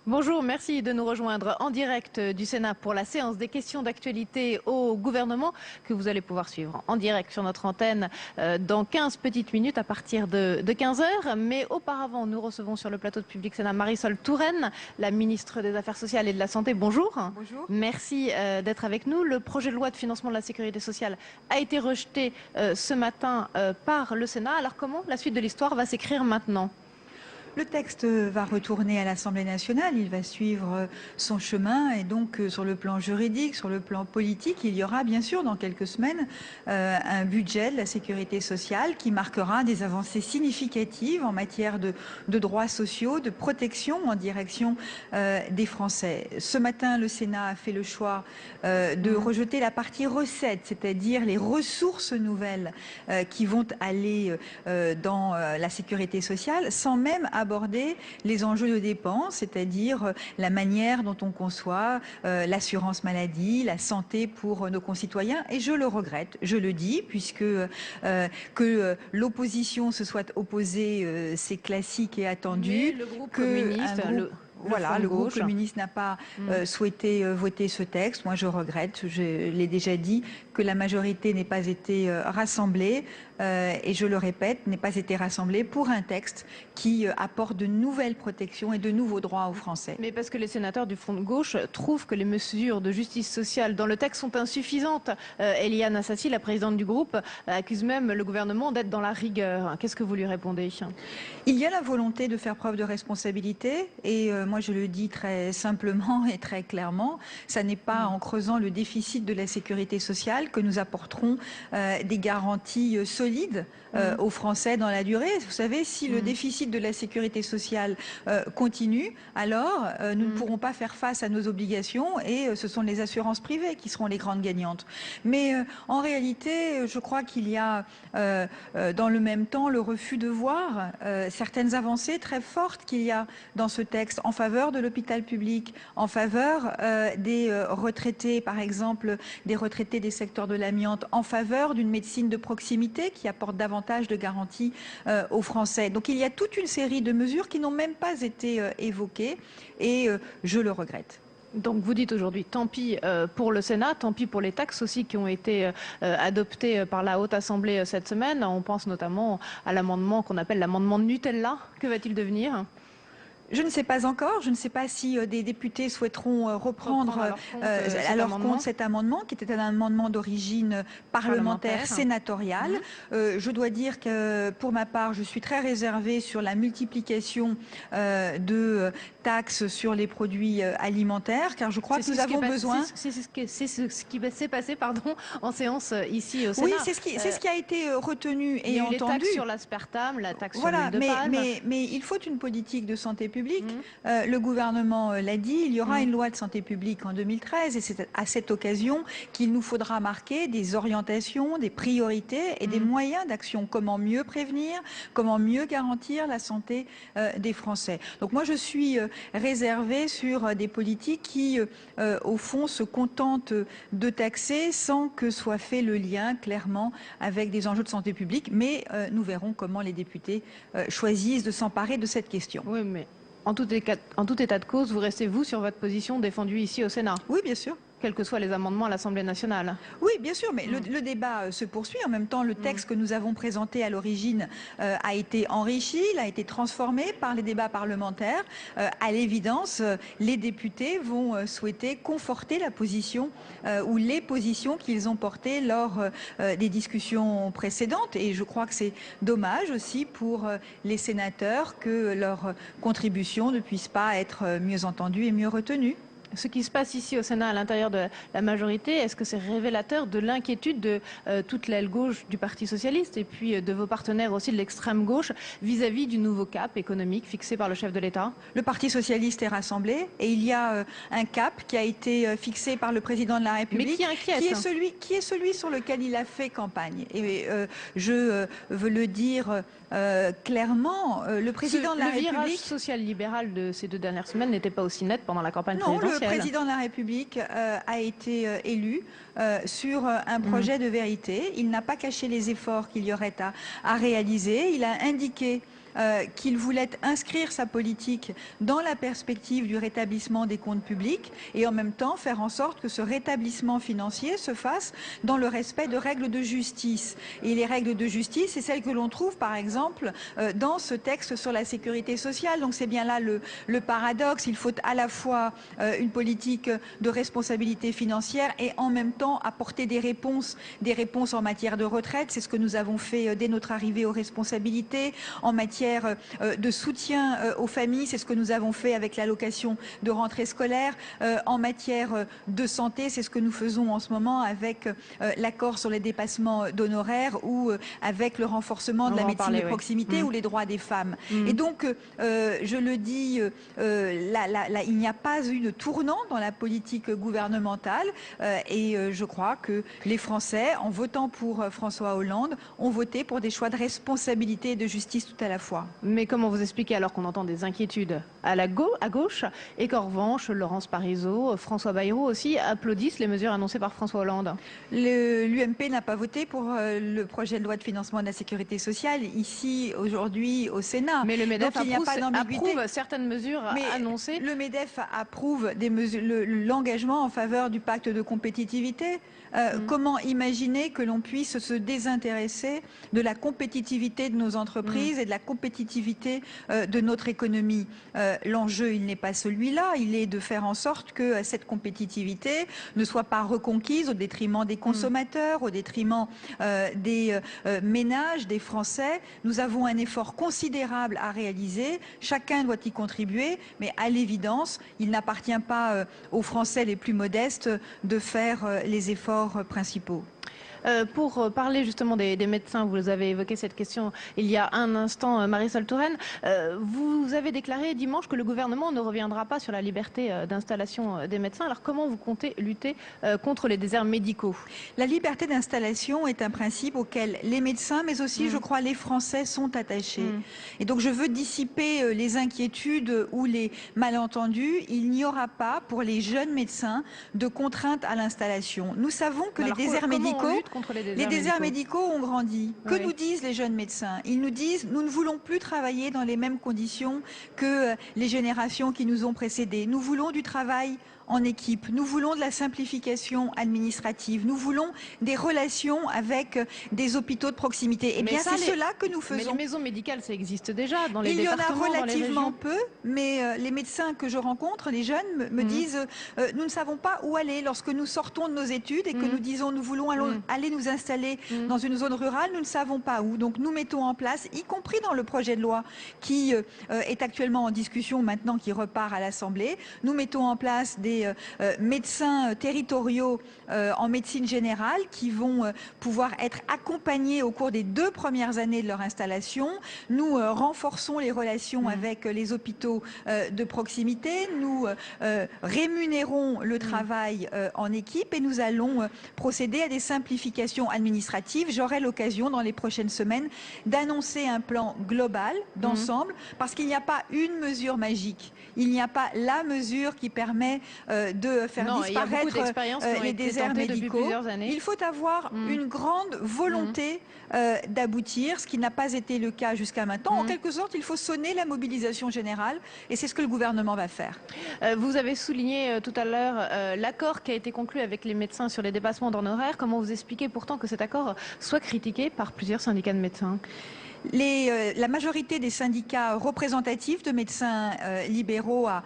Bonjour, merci de nous rejoindre en direct du Sénat pour la séance des questions d'actualité au gouvernement que vous allez pouvoir suivre en direct sur notre antenne dans 15 petites minutes à partir de 15 heures. Mais auparavant, nous recevons sur le plateau de Public Sénat Marisol Touraine, la ministre des Affaires sociales et de la Santé. Bonjour. Bonjour. Merci d'être avec nous. Le projet de loi de financement de la sécurité sociale a été rejeté ce matin par le Sénat. Alors comment la suite de l'histoire va s'écrire maintenant ? Le texte va retourner à l'Assemblée nationale, il va suivre son chemin et donc sur le plan juridique, sur le plan politique, il y aura bien sûr dans quelques semaines un budget de la sécurité sociale qui marquera des avancées significatives en matière de droits sociaux, de protection en direction des Français. Ce matin, le Sénat a fait le choix de rejeter la partie recettes, c'est-à-dire les ressources nouvelles qui vont aller dans la sécurité sociale sans même aborder les enjeux de dépenses, c'est-à-dire la manière dont on conçoit l'assurance maladie, la santé pour nos concitoyens. Et je le regrette, je le dis, puisque que l'opposition se soit opposée, c'est classique et attendu. Mais le groupe communiste, le groupe communiste n'a pas souhaité voter ce texte. Moi, je regrette, je l'ai déjà dit, que la majorité n'ait pas été rassemblée, et je le répète, n'ait pas été rassemblée pour un texte qui apporte de nouvelles protections et de nouveaux droits aux Français. Mais parce que les sénateurs du Front de gauche trouvent que les mesures de justice sociale dans le texte sont insuffisantes. Eliane Assassi, la présidente du groupe, accuse même le gouvernement d'être dans la rigueur. Qu'est-ce que vous lui répondez ? Il y a la volonté de faire preuve de responsabilité et moi je le dis très simplement et très clairement, ça n'est pas en creusant le déficit de la sécurité sociale que nous apporterons des garanties solides aux Français dans la durée. Vous savez, si le déficit de la sécurité sociale continue, alors nous ne pourrons pas faire face à nos obligations et ce sont les assurances privées qui seront les grandes gagnantes. Mais en réalité, je crois qu'il y a dans le même temps le refus de voir certaines avancées très fortes qu'il y a dans ce texte en faveur de l'hôpital public, en faveur des retraités, par exemple, des retraités des secteurs de l'amiante, en faveur d'une médecine de proximité qui apporte davantage de garanties aux Français. Donc il y a toute une série de mesures qui n'ont même pas été évoquées et je le regrette. Donc vous dites aujourd'hui, tant pis pour le Sénat, tant pis pour les taxes aussi qui ont été adoptées par la Haute Assemblée cette semaine. On pense notamment à l'amendement qu'on appelle l'amendement Nutella. Que va-t-il devenir ? Je ne sais pas encore. Je ne sais pas si des députés souhaiteront reprendre à leur compte cet amendement, qui était un amendement d'origine parlementaire, sénatoriale. Je dois dire que, pour ma part, je suis très réservée sur la multiplication de taxes sur les produits alimentaires, car je crois que nous avons besoin... C'est ce qui s'est passé en séance ici au Sénat. Oui, c'est ce qui a été retenu et entendu. Il y a eu les taxes sur l'aspartame, la taxe sur l'huile de palme. Mais il faut une politique de santé publique. Le gouvernement l'a dit, il y aura une loi de santé publique en 2013 et c'est à cette occasion qu'il nous faudra marquer des orientations, des priorités et des moyens d'action. Comment mieux prévenir, comment mieux garantir la santé des Français. Donc moi je suis réservée sur des politiques qui au fond se contentent de taxer sans que soit fait le lien clairement avec des enjeux de santé publique, mais nous verrons comment les députés choisissent de s'emparer de cette question. Oui, mais en tout état de cause, vous restez, vous, sur votre position défendue ici au Sénat? Oui, bien sûr. Quels que soient les amendements à l'Assemblée nationale. Oui, bien sûr, mais le débat se poursuit. En même temps, le texte que nous avons présenté à l'origine a été enrichi, il a été transformé par les débats parlementaires. À l'évidence, les députés vont souhaiter conforter la position ou les positions qu'ils ont portées lors des discussions précédentes. Et je crois que c'est dommage aussi pour les sénateurs que leur contribution ne puisse pas être mieux entendue et mieux retenue. Ce qui se passe ici au Sénat à l'intérieur de la majorité, est-ce que c'est révélateur de l'inquiétude de toute l'aile gauche du Parti socialiste et puis de vos partenaires aussi de l'extrême gauche vis-à-vis du nouveau cap économique fixé par le chef de l'État? Le Parti socialiste est rassemblé et il y a un cap qui a été fixé par le président de la République. Mais qui inquiète. Qui est celui sur lequel il a fait campagne. Et je veux le dire clairement, le président de la République... Le virage social-libéral de ces 2 dernières semaines n'était pas aussi net pendant la campagne présidentielle. essentiel. Le président de la République a été élu sur un projet de vérité. Il n'a pas caché les efforts qu'il y aurait à réaliser. Il a indiqué qu'il voulait inscrire sa politique dans la perspective du rétablissement des comptes publics et en même temps faire en sorte que ce rétablissement financier se fasse dans le respect de règles de justice. Et les règles de justice, c'est celles que l'on trouve par exemple dans ce texte sur la sécurité sociale. Donc c'est bien là le paradoxe. Il faut à la fois une politique de responsabilité financière et en même temps apporter des réponses en matière de retraite. C'est ce que nous avons fait dès notre arrivée aux responsabilités. En matière de soutien aux familles, c'est ce que nous avons fait avec l'allocation de rentrée scolaire. En matière de santé, c'est ce que nous faisons en ce moment avec l'accord sur les dépassements d'honoraires ou avec le renforcement de la médecine de proximité ou les droits des femmes. Et donc, je le dis, il n'y a pas eu de tournant dans la politique gouvernementale et je crois que les Français, en votant pour François Hollande, ont voté pour des choix de responsabilité et de justice tout à la fois. Mais comment vous expliquez alors qu'on entend des inquiétudes à gauche et qu'en revanche, Laurence Parisot, François Bayrou aussi applaudissent les mesures annoncées par François Hollande? L'UMP n'a pas voté pour le projet de loi de financement de la sécurité sociale ici, aujourd'hui, au Sénat. Mais le MEDEF approuve certaines mesures annoncées. Le MEDEF approuve l'engagement en faveur du pacte de compétitivité. Comment imaginer que l'on puisse se désintéresser de la compétitivité de nos entreprises et de la compétitivité de notre économie? L'enjeu, il n'est pas celui-là, il est de faire en sorte que cette compétitivité ne soit pas reconquise au détriment des consommateurs, au détriment des ménages, des Français. Nous avons un effort considérable à réaliser, chacun doit y contribuer, mais à l'évidence, il n'appartient pas aux Français les plus modestes de faire les efforts principaux. Pour parler justement des médecins, vous avez évoqué cette question il y a un instant, Marisol Touraine. Vous avez déclaré dimanche que le gouvernement ne reviendra pas sur la liberté d'installation des médecins. Alors comment vous comptez lutter contre les déserts médicaux? La liberté d'installation est un principe auquel les médecins, mais aussi, je crois, les Français sont attachés. Et donc je veux dissiper les inquiétudes ou les malentendus. Il n'y aura pas, pour les jeunes médecins, de contraintes à l'installation. Nous savons que les déserts médicaux... Les déserts médicaux ont grandi. Que nous disent les jeunes médecins? Ils nous disent: nous ne voulons plus travailler dans les mêmes conditions que les générations qui nous ont précédés. Nous voulons du travail en équipe. Nous voulons de la simplification administrative. Nous voulons des relations avec des hôpitaux de proximité. Et bien, c'est cela que nous faisons. Mais les maisons médicales, ça existe déjà dans les Il départements, y en a relativement peu, mais les médecins que je rencontre, les jeunes, me disent nous ne savons pas où aller lorsque nous sortons de nos études et que nous disons nous voulons aller nous installer dans une zone rurale, nous ne savons pas où. Donc nous mettons en place, y compris dans le projet de loi qui est actuellement en discussion maintenant, qui repart à l'Assemblée, nous mettons en place des médecins territoriaux en médecine générale qui vont pouvoir être accompagnés au cours des 2 premières années de leur installation. Nous renforçons les relations avec les hôpitaux de proximité. Nous rémunérons le travail en équipe et nous allons procéder à des simplifications administratives. J'aurai l'occasion dans les prochaines semaines d'annoncer un plan global d'ensemble parce qu'il n'y a pas une mesure magique. Il n'y a pas la mesure qui permet de faire disparaître les déserts médicaux. Il faut avoir une grande volonté d'aboutir, ce qui n'a pas été le cas jusqu'à maintenant. En quelque sorte, il faut sonner la mobilisation générale et c'est ce que le gouvernement va faire. Vous avez souligné tout à l'heure l'accord qui a été conclu avec les médecins sur les dépassements d'honoraires. Comment vous expliquez pourtant que cet accord soit critiqué par plusieurs syndicats de médecins? La majorité des syndicats représentatifs de médecins libéraux a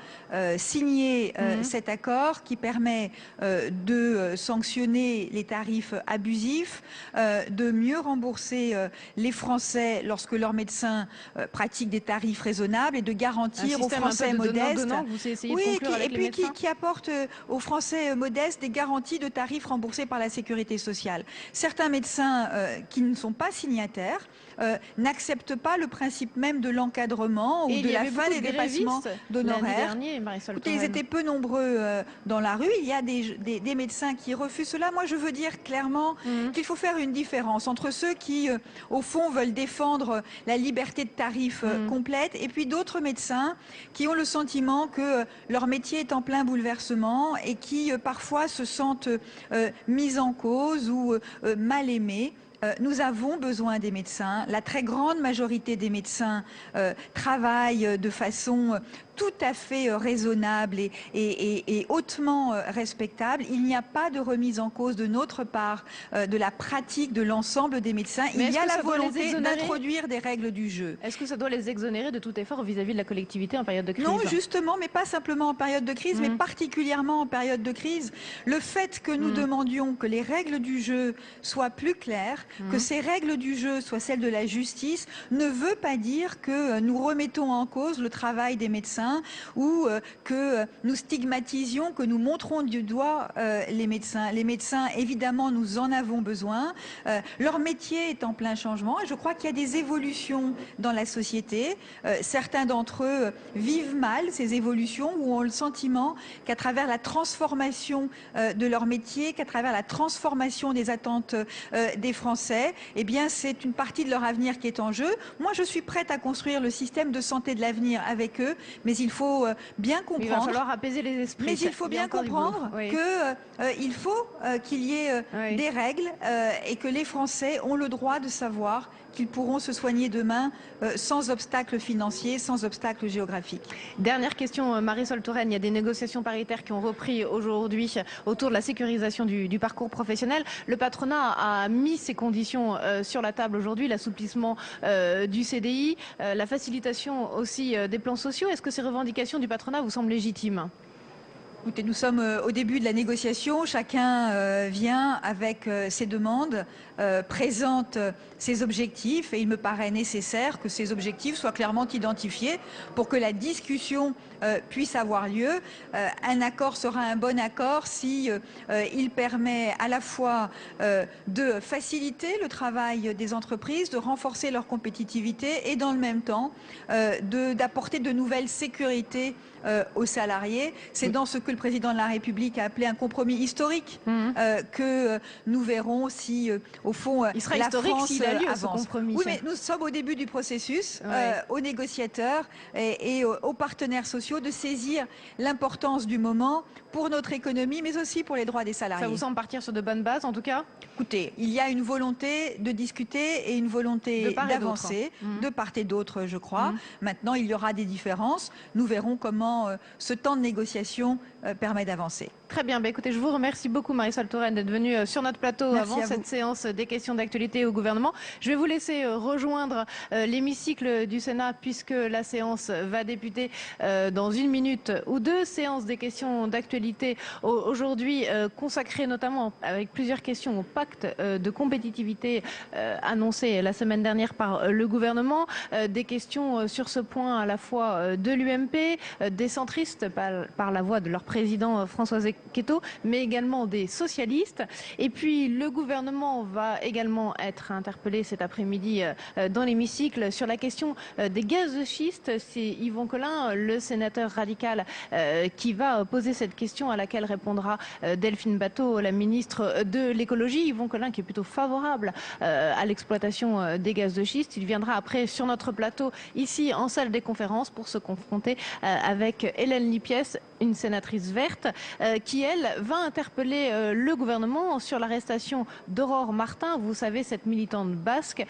signé cet accord qui permet de sanctionner les tarifs abusifs, de mieux rembourser les Français lorsque leurs médecins pratiquent des tarifs raisonnables et de garantir aux Français modestes qui apporte aux Français modestes des garanties de tarifs remboursés par la sécurité sociale. Certains médecins qui ne sont pas signataires n'acceptent pas le principe même de l'encadrement ou de la fin des dépassements d'honoraires. Écoutez, ils étaient peu nombreux dans la rue. Il y a des médecins qui refusent cela. Moi, je veux dire clairement qu'il faut faire une différence entre ceux qui, au fond, veulent défendre la liberté de tarif complète et puis d'autres médecins qui ont le sentiment que leur métier est en plein bouleversement et qui, parfois, se sentent mis en cause ou mal aimés. Nous avons besoin des médecins. La très grande majorité des médecins travaillent de façon tout à fait raisonnable et hautement respectable. Il n'y a pas de remise en cause de notre part de la pratique de l'ensemble des médecins. Il y a la volonté d'introduire des règles du jeu. Est-ce que ça doit les exonérer de tout effort vis-à-vis de la collectivité en période de crise? Non, justement, mais pas simplement en période de crise, mais particulièrement en période de crise. Le fait que nous demandions que les règles du jeu soient plus claires, que ces règles du jeu soient celles de la justice, ne veut pas dire que nous remettons en cause le travail des médecins ou que nous stigmatisions, que nous montrons du doigt les médecins. Les médecins, évidemment, nous en avons besoin. Leur métier est en plein changement et je crois qu'il y a des évolutions dans la société. Certains d'entre eux vivent mal ces évolutions ou ont le sentiment qu'à travers la transformation de leur métier, qu'à travers la transformation des attentes des Français, eh bien, c'est une partie de leur avenir qui est en jeu. Moi, je suis prête à construire le système de santé de l'avenir avec eux, mais il faut bien comprendre. Il va falloir apaiser les esprits. Mais il faut bien comprendre qu'il faut qu'il y ait des règles et que les Français ont le droit de savoir qu'ils pourront se soigner demain sans obstacle financier, sans obstacle géographique. Dernière question, Marisol Touraine. Il y a des négociations paritaires qui ont repris aujourd'hui autour de la sécurisation du parcours professionnel. Le patronat a mis ses conditions sur la table aujourd'hui, l'assouplissement du CDI, la facilitation aussi des plans sociaux. Est-ce que ces revendications du patronat vous semblent légitimes ? Écoutez, nous sommes au début de la négociation. Chacun vient avec ses demandes, présente ses objectifs et il me paraît nécessaire que ces objectifs soient clairement identifiés pour que la discussion puisse avoir lieu. Un accord sera un bon accord si il permet à la fois de faciliter le travail des entreprises, de renforcer leur compétitivité et dans le même temps d'apporter de nouvelles sécurités aux salariés. C'est dans ce que le président de la République a appelé un compromis historique que nous verrons si, au fond, il sera la historique France s'il a lieu, avance. ce compromis. Oui, mais nous sommes au début du processus, aux négociateurs et aux partenaires sociaux de saisir l'importance du moment pour notre économie, mais aussi pour les droits des salariés. Ça vous semble partir sur de bonnes bases, en tout cas? Écoutez, il y a une volonté de discuter et une volonté d'avancer, de part et d'autre, je crois. Maintenant, il y aura des différences. Nous verrons comment ce temps de négociation permet d'avancer. Très bien. Écoutez, je vous remercie beaucoup, Marisol Touraine, d'être venue sur notre plateau avant cette séance des questions d'actualité au gouvernement. Je vais vous laisser rejoindre l'hémicycle du Sénat puisque la séance va débuter dans 1 minute ou 2. Séance des questions d'actualité aujourd'hui consacrée notamment avec plusieurs questions au pacte de compétitivité annoncé la semaine dernière par le gouvernement. Des questions sur ce point à la fois de l'UMP, des centristes par la voix de leur président François Queteau, mais également des socialistes. Et puis le gouvernement va également être interpellé cet après-midi dans l'hémicycle sur la question des gaz de schiste. C'est Yvon Collin, le sénateur radical, qui va poser cette question à laquelle répondra Delphine Batho, la ministre de l'écologie. Yvon Collin qui est plutôt favorable à l'exploitation des gaz de schiste. Il viendra après sur notre plateau ici en salle des conférences pour se confronter avec Hélène Lipiès, une sénatrice verte, qui elle va interpeller le gouvernement sur l'arrestation d'Aurore Martin. Vous savez, cette militante basque.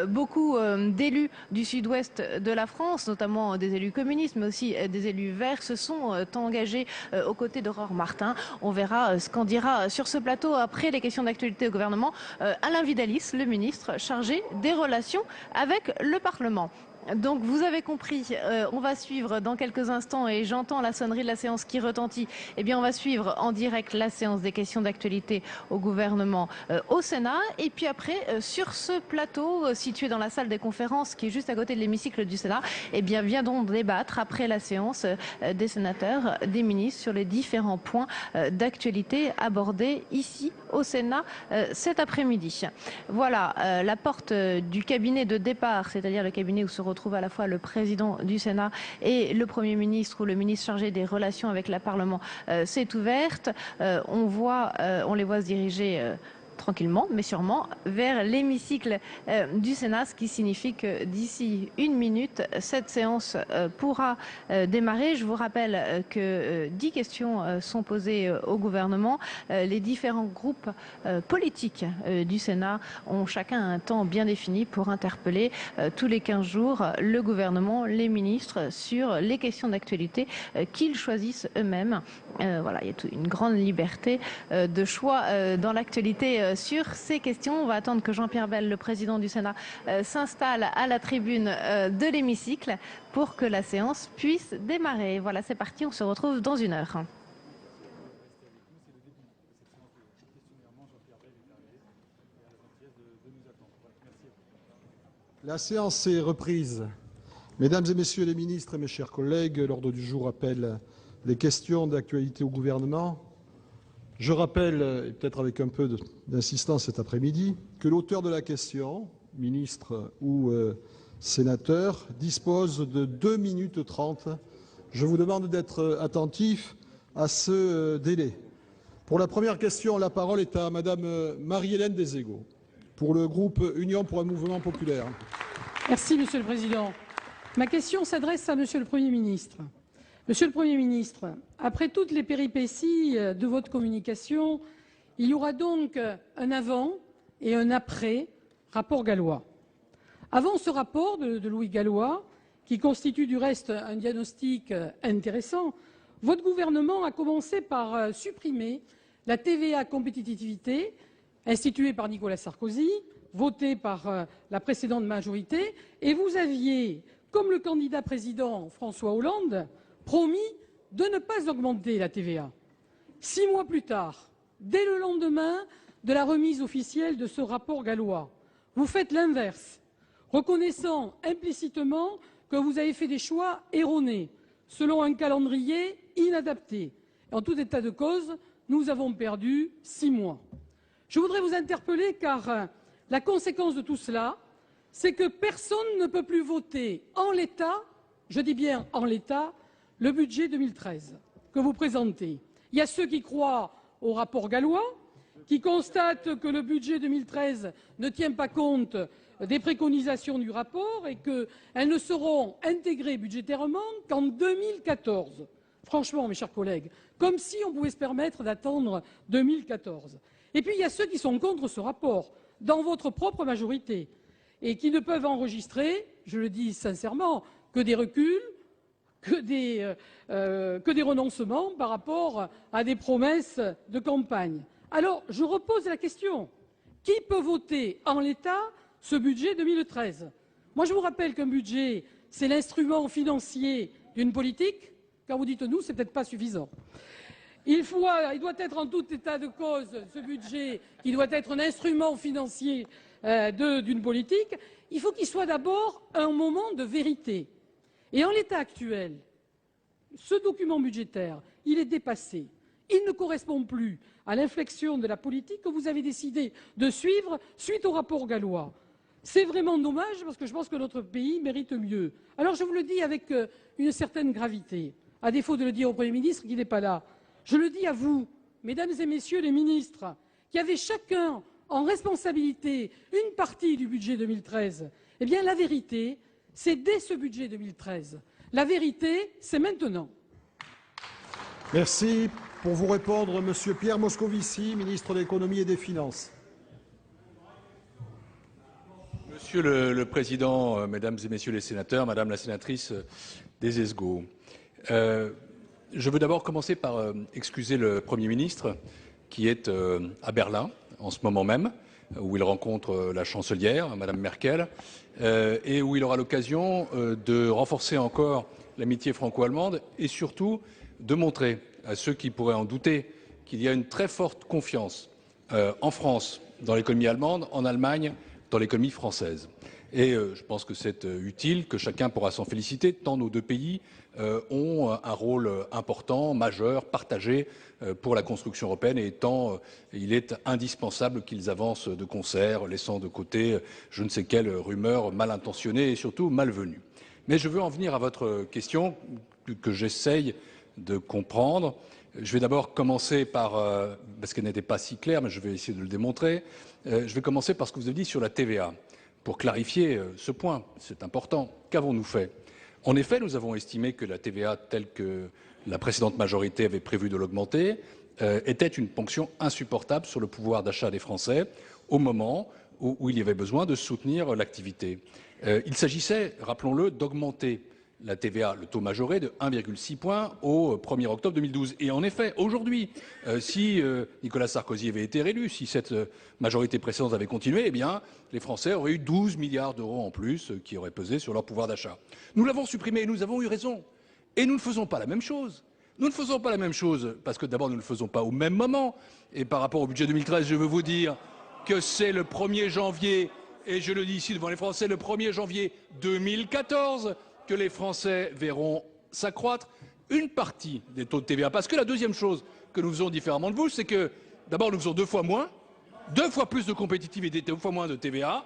Beaucoup d'élus du sud-ouest de la France, notamment des élus communistes, mais aussi des élus verts, se sont engagés aux côtés d'Aurore Martin. On verra ce qu'en dira sur ce plateau après les questions d'actualité au gouvernement Alain Vidalis, le ministre chargé des relations avec le Parlement. Donc vous avez compris, on va suivre dans quelques instants, et j'entends la sonnerie de la séance qui retentit, eh bien on va suivre en direct la séance des questions d'actualité au gouvernement au Sénat, et puis après sur ce plateau situé dans la salle des conférences qui est juste à côté de l'hémicycle du Sénat, eh bien viendront débattre après la séance des sénateurs, des ministres sur les différents points d'actualité abordés ici au Sénat cet après-midi. Voilà, la porte du cabinet de départ, c'est-à-dire le cabinet où se retrouve à la fois le président du Sénat et le Premier ministre ou le ministre chargé des relations avec le Parlement, s'est ouverte. On les voit se diriger tranquillement, mais sûrement, vers l'hémicycle du Sénat, ce qui signifie que d'ici 1 minute, cette séance pourra démarrer. Je vous rappelle que 10 questions sont posées au gouvernement. Les différents groupes politiques du Sénat ont chacun un temps bien défini pour interpeller tous les 15 jours le gouvernement, les ministres, sur les questions d'actualité qu'ils choisissent eux-mêmes. Voilà, il y a une grande liberté de choix dans l'actualité sur ces questions. On va attendre que Jean-Pierre Bel, le président du Sénat, s'installe à la tribune de l'hémicycle pour que la séance puisse démarrer. Voilà, c'est parti, on se retrouve dans 1 heure. La séance est reprise. Mesdames et messieurs les ministres et mes chers collègues, l'ordre du jour appelle les questions d'actualité au gouvernement. Je rappelle, et peut-être avec un peu d'insistance cet après-midi, que l'auteur de la question, ministre ou sénateur, dispose de 2 minutes 30. Je vous demande d'être attentif à ce délai. Pour la première question, la parole est à Madame Marie-Hélène Deségaux, pour le groupe Union pour un mouvement populaire. Merci, Monsieur le Président. Ma question s'adresse à Monsieur le Premier ministre. Monsieur le Premier ministre, après toutes les péripéties de votre communication, il y aura donc un avant et un après rapport Gallois. Avant ce rapport de Louis Gallois, qui constitue du reste un diagnostic intéressant, votre gouvernement a commencé par supprimer la TVA compétitivité instituée par Nicolas Sarkozy, votée par la précédente majorité, et vous aviez, comme le candidat président François Hollande, promis de ne pas augmenter la TVA. 6 mois plus tard, dès le lendemain de la remise officielle de ce rapport Gallois, vous faites l'inverse, reconnaissant implicitement que vous avez fait des choix erronés, selon un calendrier inadapté. En tout état de cause, nous avons perdu 6 mois. Je voudrais vous interpeller car la conséquence de tout cela, c'est que personne ne peut plus voter en l'état, je dis bien en l'état, le budget 2013 que vous présentez. Il y a ceux qui croient au rapport Gallois, qui constatent que le budget 2013 ne tient pas compte des préconisations du rapport et qu'elles ne seront intégrées budgétairement qu'en 2014. Franchement, mes chers collègues, comme si on pouvait se permettre d'attendre 2014. Et puis, il y a ceux qui sont contre ce rapport, dans votre propre majorité, et qui ne peuvent enregistrer, je le dis sincèrement, que des reculs, que des renoncements par rapport à des promesses de campagne. Alors, je repose la question. Qui peut voter en l'état ce budget 2013 ? Moi, je vous rappelle qu'un budget, c'est l'instrument financier d'une politique. Quand vous dites nous, c'est peut-être pas suffisant. Il doit être en tout état de cause, ce budget, qui doit être un instrument financier d'une politique. Il faut qu'il soit d'abord un moment de vérité. Et en l'état actuel, ce document budgétaire, il est dépassé. Il ne correspond plus à l'inflexion de la politique que vous avez décidé de suivre suite au rapport Gallois. C'est vraiment dommage parce que je pense que notre pays mérite mieux. Alors je vous le dis avec une certaine gravité, à défaut de le dire au Premier ministre qui n'est pas là. Je le dis à vous, mesdames et messieurs les ministres, qui avez chacun en responsabilité une partie du budget 2013. Eh bien la vérité, c'est dès ce budget 2013. La vérité, c'est maintenant. Merci. Pour vous répondre, Monsieur Pierre Moscovici, ministre de l'Économie et des Finances. Monsieur le Président, Mesdames et Messieurs les sénateurs, Madame la sénatrice Deségaux, je veux d'abord commencer par excuser le Premier ministre qui est à Berlin en ce moment même où il rencontre la chancelière, Madame Merkel, et où il aura l'occasion de renforcer encore l'amitié franco-allemande et surtout de montrer à ceux qui pourraient en douter qu'il y a une très forte confiance en France dans l'économie allemande, en Allemagne dans l'économie française. Et je pense que c'est utile, que chacun pourra s'en féliciter, tant nos deux pays ont un rôle important, majeur, partagé pour la construction européenne, et tant il est indispensable qu'ils avancent de concert, laissant de côté je ne sais quelle rumeur mal intentionnée et surtout malvenue. Mais je veux en venir à votre question que j'essaye de comprendre. Je vais d'abord commencer par, parce qu'elle n'était pas si claire, mais je vais essayer de le démontrer, je vais commencer par ce que vous avez dit sur la TVA. Pour clarifier ce point, c'est important. Qu'avons-nous fait? En effet, nous avons estimé que la TVA, telle que la précédente majorité avait prévu de l'augmenter, était une ponction insupportable sur le pouvoir d'achat des Français au moment où il y avait besoin de soutenir l'activité. Il s'agissait, rappelons-le, d'augmenter la TVA, le taux majoré, de 1,6 point au 1er octobre 2012. Et en effet, aujourd'hui, si Nicolas Sarkozy avait été réélu, si cette majorité précédente avait continué, eh bien, les Français auraient eu 12 milliards d'euros en plus qui auraient pesé sur leur pouvoir d'achat. Nous l'avons supprimé et nous avons eu raison. Et nous ne faisons pas la même chose. Nous ne faisons pas la même chose parce que d'abord, nous ne le faisons pas au même moment. Et par rapport au budget 2013, je veux vous dire que c'est le 1er janvier, et je le dis ici devant les Français, le 1er janvier 2014, que les Français verront s'accroître une partie des taux de TVA. Parce que la deuxième chose que nous faisons différemment de vous, c'est que d'abord nous faisons 2 fois moins, 2 fois plus de compétitivité, 2 fois moins de TVA.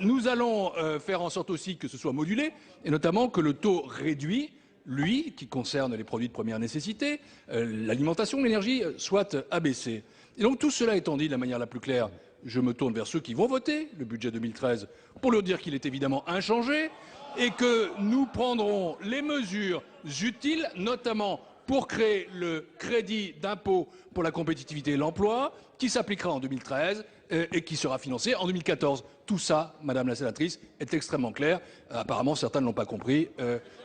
Nous allons faire en sorte aussi que ce soit modulé, et notamment que le taux réduit, lui, qui concerne les produits de première nécessité, l'alimentation, l'énergie, soit abaissé. Et donc tout cela étant dit de la manière la plus claire, je me tourne vers ceux qui vont voter le budget 2013 pour leur dire qu'il est évidemment inchangé, et que nous prendrons les mesures utiles, notamment pour créer le crédit d'impôt pour la compétitivité et l'emploi, qui s'appliquera en 2013 et qui sera financé en 2014. Tout ça, Madame la sénatrice, est extrêmement clair. Apparemment, certains ne l'ont pas compris.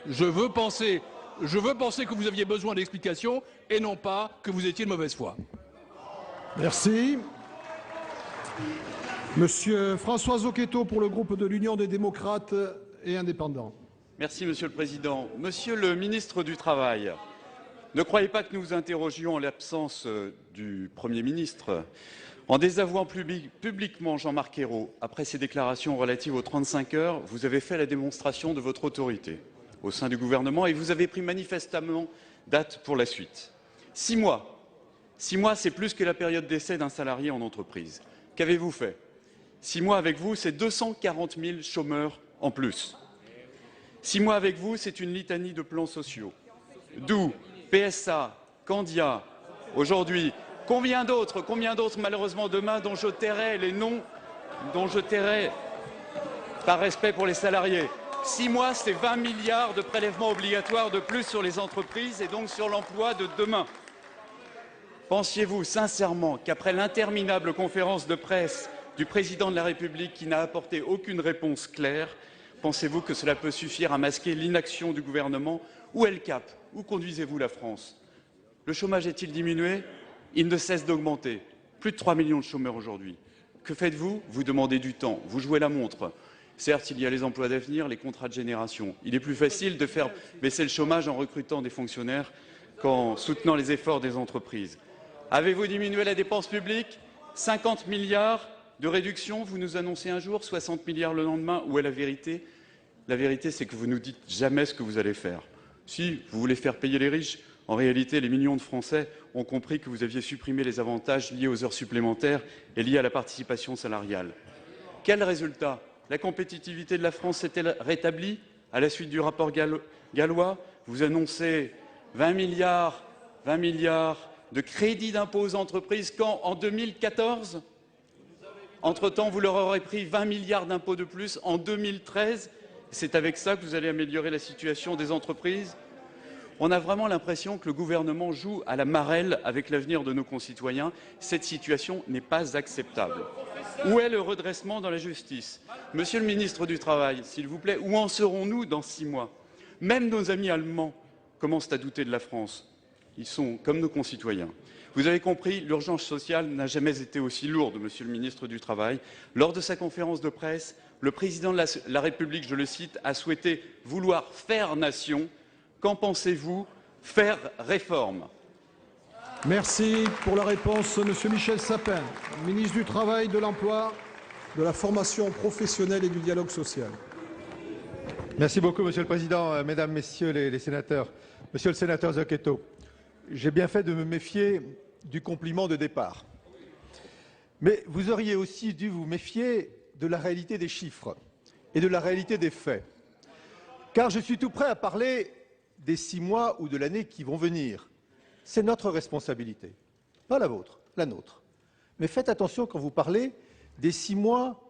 Je veux penser que vous aviez besoin d'explications et non pas que vous étiez de mauvaise foi. Merci. Monsieur François Zocchetto pour le groupe de l'Union des démocrates et indépendants. Merci, Monsieur le Président. Monsieur le ministre du Travail, ne croyez pas que nous interrogions l'absence du Premier ministre. En désavouant publiquement Jean-Marc Ayrault, après ses déclarations relatives aux 35 heures, vous avez fait la démonstration de votre autorité au sein du gouvernement et vous avez pris manifestement date pour la suite. 6 mois. 6 mois, c'est plus que la période d'essai d'un salarié en entreprise. Qu'avez-vous fait? 6 mois avec vous, c'est 240 000 chômeurs en plus. 6 mois avec vous, c'est une litanie de plans sociaux. D'où PSA, Candia, aujourd'hui, combien d'autres malheureusement demain dont je tairai les noms, dont je tairai par respect pour les salariés. 6 mois, c'est 20 milliards de prélèvements obligatoires de plus sur les entreprises et donc sur l'emploi de demain. Pensiez-vous sincèrement qu'après l'interminable conférence de presse du président de la République qui n'a apporté aucune réponse claire, pensez-vous que cela peut suffire à masquer l'inaction du gouvernement? Où est le cap? Où conduisez-vous la France? Le chômage est-il diminué? Il ne cesse d'augmenter. Plus de 3 millions de chômeurs aujourd'hui. Que faites-vous? Vous demandez du temps, vous jouez la montre. Certes, il y a les emplois d'avenir, les contrats de génération. Il est plus facile de faire baisser le chômage en recrutant des fonctionnaires qu'en soutenant les efforts des entreprises. Avez-vous diminué la dépense publique? 50 milliards de réduction, vous nous annoncez un jour, 60 milliards le lendemain. Où est la vérité? La vérité, c'est que vous ne nous dites jamais ce que vous allez faire. Si vous voulez faire payer les riches, en réalité, les millions de Français ont compris que vous aviez supprimé les avantages liés aux heures supplémentaires et liés à la participation salariale. Quel résultat? La compétitivité de la France s'est-elle rétablie à la suite du rapport Gallois? Vous annoncez 20 milliards de crédits d'impôt aux entreprises quand? En 2014? Entre-temps, vous leur aurez pris 20 milliards d'impôts de plus en 2013. C'est avec ça que vous allez améliorer la situation des entreprises? On a vraiment l'impression que le gouvernement joue à la marelle avec l'avenir de nos concitoyens. Cette situation n'est pas acceptable. Où est le redressement dans la justice? Monsieur le ministre du Travail, s'il vous plaît, où en serons-nous dans 6 mois? Même nos amis allemands commencent à douter de la France. Ils sont comme nos concitoyens. Vous avez compris, l'urgence sociale n'a jamais été aussi lourde, Monsieur le ministre du Travail. Lors de sa conférence de presse, le président de la République, je le cite, a souhaité vouloir faire nation. Qu'en pensez-vous? Faire réforme? Merci pour la réponse, Monsieur Michel Sapin, ministre du Travail, de l'Emploi, de la formation professionnelle et du dialogue social. Merci beaucoup, Monsieur le Président, Mesdames, Messieurs les sénateurs. Monsieur le sénateur Zocchetto, j'ai bien fait de me méfier du compliment de départ. Mais vous auriez aussi dû vous méfier de la réalité des chiffres et de la réalité des faits. Car je suis tout prêt à parler des 6 mois ou de l'année qui vont venir. C'est notre responsabilité, pas la vôtre, la nôtre. Mais faites attention quand vous parlez des 6 mois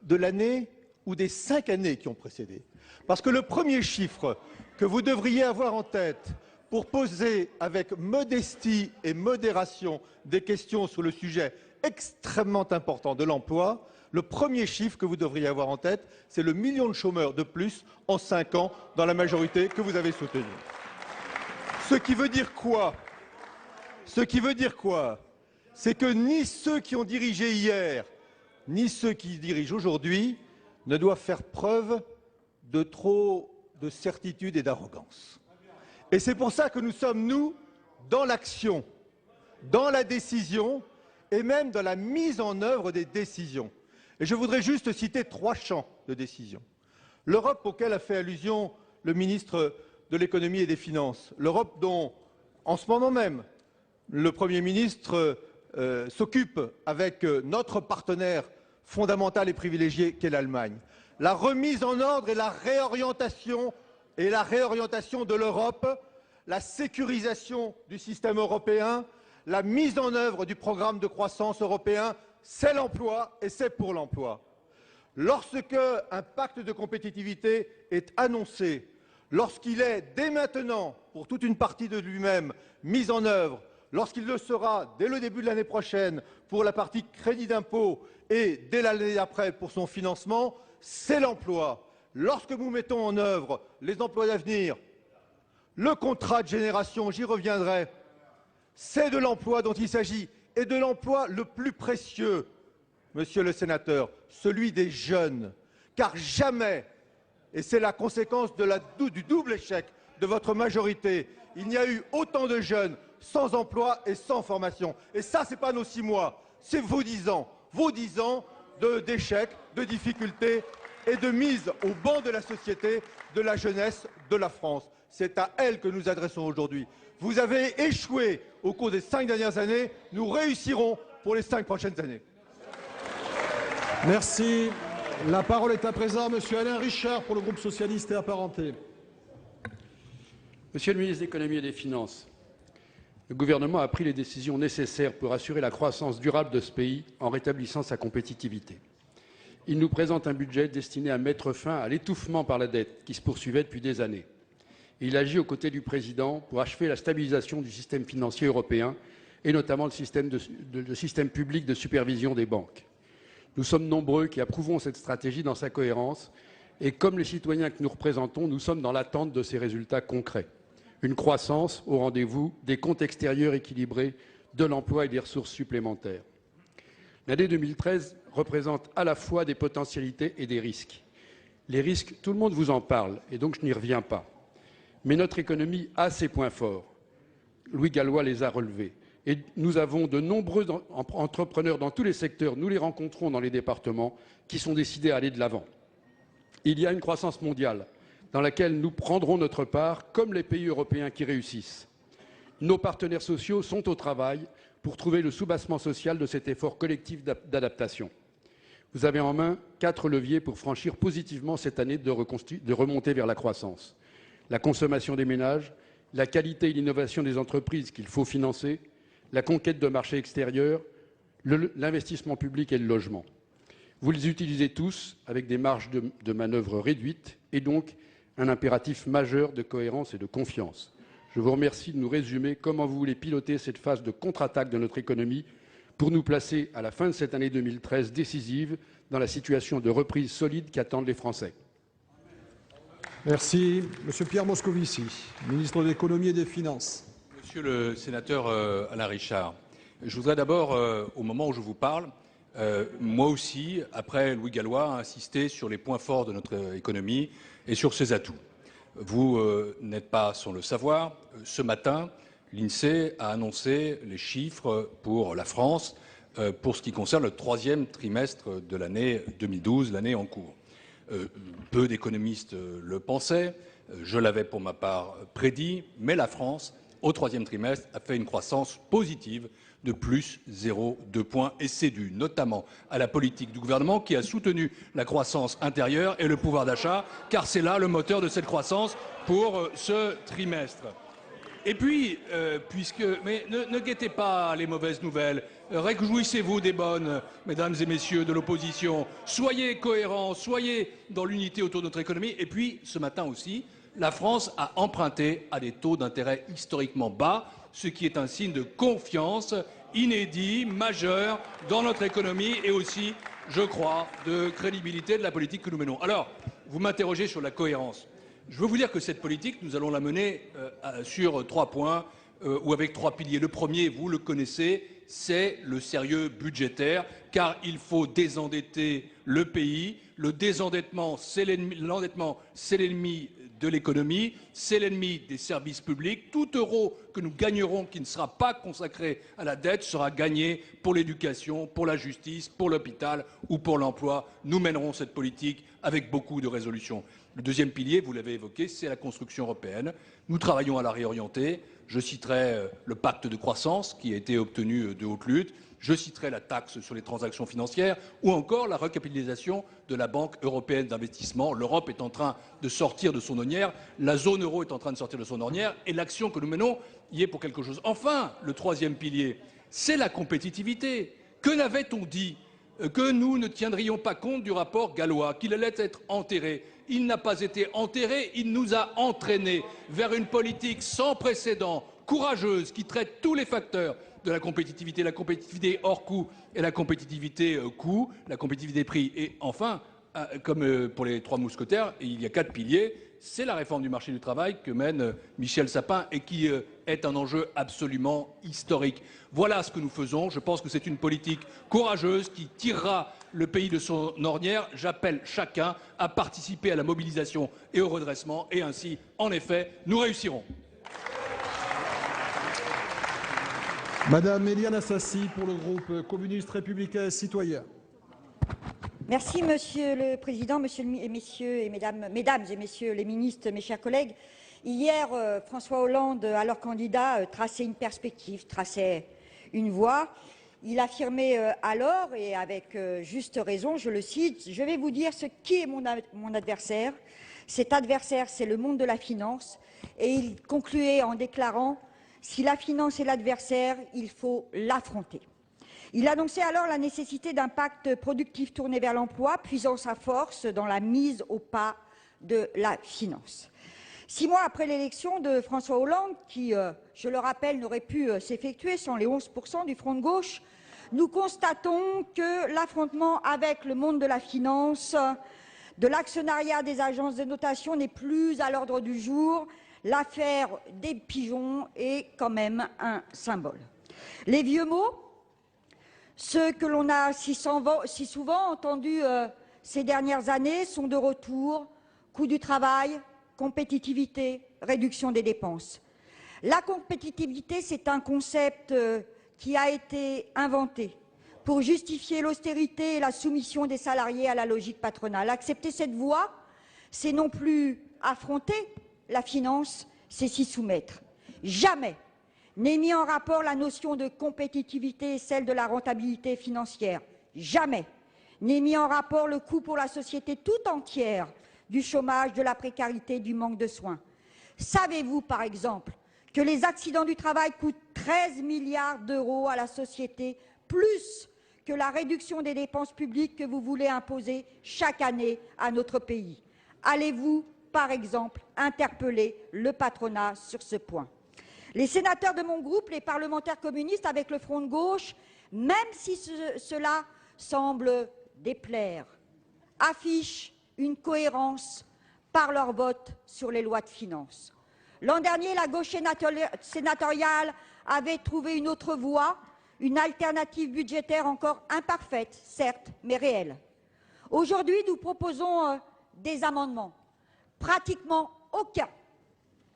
de l'année ou des 5 années qui ont précédé. Parce que le premier chiffre que vous devriez avoir en tête pour poser avec modestie et modération des questions sur le sujet extrêmement important de l'emploi, le premier chiffre que vous devriez avoir en tête, c'est le million de chômeurs de plus en 5 ans dans la majorité que vous avez soutenue. Ce qui veut dire quoi? C'est que ni ceux qui ont dirigé hier, ni ceux qui dirigent aujourd'hui ne doivent faire preuve de trop de certitude et d'arrogance. Et c'est pour ça que nous sommes, nous, dans l'action, dans la décision et même dans la mise en œuvre des décisions. Et je voudrais juste citer 3 champs de décision. L'Europe auquel a fait allusion le ministre de l'économie et des finances, l'Europe dont, en ce moment même, le Premier ministre s'occupe avec notre partenaire fondamental et privilégié qu'est l'Allemagne. La remise en ordre et la réorientation de l'Europe, la sécurisation du système européen, la mise en œuvre du programme de croissance européen, c'est l'emploi et c'est pour l'emploi. Lorsque un pacte de compétitivité est annoncé, lorsqu'il est dès maintenant, pour toute une partie de lui-même, mis en œuvre, lorsqu'il le sera dès le début de l'année prochaine pour la partie crédit d'impôt et dès l'année après pour son financement, c'est l'emploi. Lorsque nous mettons en œuvre les emplois d'avenir, le contrat de génération, j'y reviendrai, c'est de l'emploi dont il s'agit, et de l'emploi le plus précieux, monsieur le sénateur, celui des jeunes. Car jamais, et c'est la conséquence du double échec de votre majorité, il n'y a eu autant de jeunes sans emploi et sans formation. Et ça, ce n'est pas nos 6 mois, c'est vos 10 ans d'échecs, de difficultés et de mise au banc de la société de la jeunesse de la France. C'est à elle que nous adressons aujourd'hui. Vous avez échoué au cours des 5 dernières années, nous réussirons pour les 5 prochaines années. Merci. La parole est à présent à Monsieur Alain Richard pour le groupe socialiste et apparenté. Monsieur le ministre de l'Économie et des Finances, le gouvernement a pris les décisions nécessaires pour assurer la croissance durable de ce pays en rétablissant sa compétitivité. Il nous présente un budget destiné à mettre fin à l'étouffement par la dette qui se poursuivait depuis des années. Il agit aux côtés du président pour achever la stabilisation du système financier européen et notamment le système public de supervision des banques. Nous sommes nombreux qui approuvons cette stratégie dans sa cohérence et comme les citoyens que nous représentons, nous sommes dans l'attente de ces résultats concrets. Une croissance au rendez-vous, des comptes extérieurs équilibrés, de l'emploi et des ressources supplémentaires. L'année 2013 représente à la fois des potentialités et des risques. Les risques, tout le monde vous en parle et donc je n'y reviens pas. Mais notre économie a ses points forts. Louis Gallois les a relevés. Et nous avons de nombreux entrepreneurs dans tous les secteurs, nous les rencontrons dans les départements, qui sont décidés à aller de l'avant. Il y a une croissance mondiale dans laquelle nous prendrons notre part, comme les pays européens qui réussissent. Nos partenaires sociaux sont au travail pour trouver le soubassement social de cet effort collectif d'adaptation. Vous avez en main 4 leviers pour franchir positivement cette année de remontée vers la croissance. La consommation des ménages, la qualité et l'innovation des entreprises qu'il faut financer, la conquête de marchés extérieurs, l'investissement public et le logement. Vous les utilisez tous avec des marges de manœuvre réduites et donc un impératif majeur de cohérence et de confiance. Je vous remercie de nous résumer comment vous voulez piloter cette phase de contre-attaque de notre économie pour nous placer à la fin de cette année 2013 décisive dans la situation de reprise solide qu'attendent les Français. Merci. Monsieur Pierre Moscovici, ministre de l'Économie et des Finances. Monsieur le sénateur Alain Richard, je voudrais d'abord, au moment où je vous parle, moi aussi, après Louis Gallois, insister sur les points forts de notre économie et sur ses atouts. Vous n'êtes pas sans le savoir, ce matin, l'INSEE a annoncé les chiffres pour la France pour ce qui concerne le troisième trimestre de l'année 2012, l'année en cours. Peu d'économistes le pensaient, je l'avais pour ma part prédit, mais la France, au troisième trimestre, a fait une croissance positive de plus 0,2 points, et c'est dû notamment à la politique du gouvernement qui a soutenu la croissance intérieure et le pouvoir d'achat, car c'est là le moteur de cette croissance pour ce trimestre. Et puis, mais ne guettez pas les mauvaises nouvelles, réjouissez-vous des bonnes, mesdames et messieurs de l'opposition, soyez cohérents, soyez dans l'unité autour de notre économie. Et puis, ce matin aussi, la France a emprunté à des taux d'intérêt historiquement bas, ce qui est un signe de confiance inédit, majeur dans notre économie et aussi, je crois, de crédibilité de la politique que nous menons. Alors, vous m'interrogez sur la cohérence. Je veux vous dire que cette politique, nous allons la mener sur 3 points ou avec 3 piliers. Le premier, vous le connaissez, c'est le sérieux budgétaire, car il faut désendetter le pays. Le désendettement, l'endettement, c'est l'ennemi de l'économie, c'est l'ennemi des services publics. Tout euro que nous gagnerons qui ne sera pas consacré à la dette sera gagné pour l'éducation, pour la justice, pour l'hôpital ou pour l'emploi. Nous mènerons cette politique avec beaucoup de résolution. Le deuxième pilier, vous l'avez évoqué, c'est la construction européenne. Nous travaillons à la réorienter. Je citerai le pacte de croissance qui a été obtenu de haute lutte. Je citerai la taxe sur les transactions financières ou encore la recapitalisation de la Banque européenne d'investissement. L'Europe est en train de sortir de son ornière, la zone euro est en train de sortir de son ornière et l'action que nous menons y est pour quelque chose. Enfin, le troisième pilier, c'est la compétitivité. Que n'avait-on dit? Que nous ne tiendrions pas compte du rapport Gallois, qu'il allait être enterré. Il n'a pas été enterré, il nous a entraînés vers une politique sans précédent, courageuse, qui traite tous les facteurs de la compétitivité hors coût et la compétitivité coût, la compétitivité prix. Et enfin, comme pour les 3 mousquetaires, il y a 4 piliers. C'est la réforme du marché du travail que mène Michel Sapin et qui est un enjeu absolument historique. Voilà ce que nous faisons. Je pense que c'est une politique courageuse qui tirera le pays de son ornière. J'appelle chacun à participer à la mobilisation et au redressement et ainsi, en effet, nous réussirons. Madame Éliane Assassi pour le groupe communiste républicain et citoyen. Merci Monsieur le Président, mesdames et messieurs les ministres, mes chers collègues. Hier, François Hollande, alors candidat, traçait une perspective, traçait une voie. Il affirmait alors, et avec juste raison, je le cite, « Je vais vous dire ce qui est mon adversaire. Cet adversaire, c'est le monde de la finance. » Et il concluait en déclarant « Si la finance est l'adversaire, il faut l'affronter. » Il annonçait alors la nécessité d'un pacte productif tourné vers l'emploi, puisant sa force dans la mise au pas de la finance. 6 mois après l'élection de François Hollande, qui, je le rappelle, n'aurait pu s'effectuer sans les 11% du front de gauche, nous constatons que l'affrontement avec le monde de la finance, de l'actionnariat des agences de notation n'est plus à l'ordre du jour. L'affaire des pigeons est quand même un symbole. Les vieux mots, ceux que l'on a si souvent entendus ces dernières années, sont de retour. Coût du travail, compétitivité, réduction des dépenses. La compétitivité, c'est un concept qui a été inventé pour justifier l'austérité et la soumission des salariés à la logique patronale. Accepter cette voie, c'est non plus affronter la finance, c'est s'y soumettre. Jamais n'est mis en rapport la notion de compétitivité et celle de la rentabilité financière. Jamais n'est mis en rapport le coût pour la société tout entière du chômage, de la précarité, du manque de soins. Savez-vous, par exemple, que les accidents du travail coûtent 13 milliards d'euros à la société, plus que la réduction des dépenses publiques que vous voulez imposer chaque année à notre pays? Allez-vous, par exemple, interpeller le patronat sur ce point? Les sénateurs de mon groupe, les parlementaires communistes avec le Front de gauche, même si cela semble déplaire, affichent une cohérence par leur vote sur les lois de finances. L'an dernier, la gauche sénatoriale avait trouvé une autre voie, une alternative budgétaire encore imparfaite, certes, mais réelle. Aujourd'hui, nous proposons des amendements. Pratiquement aucun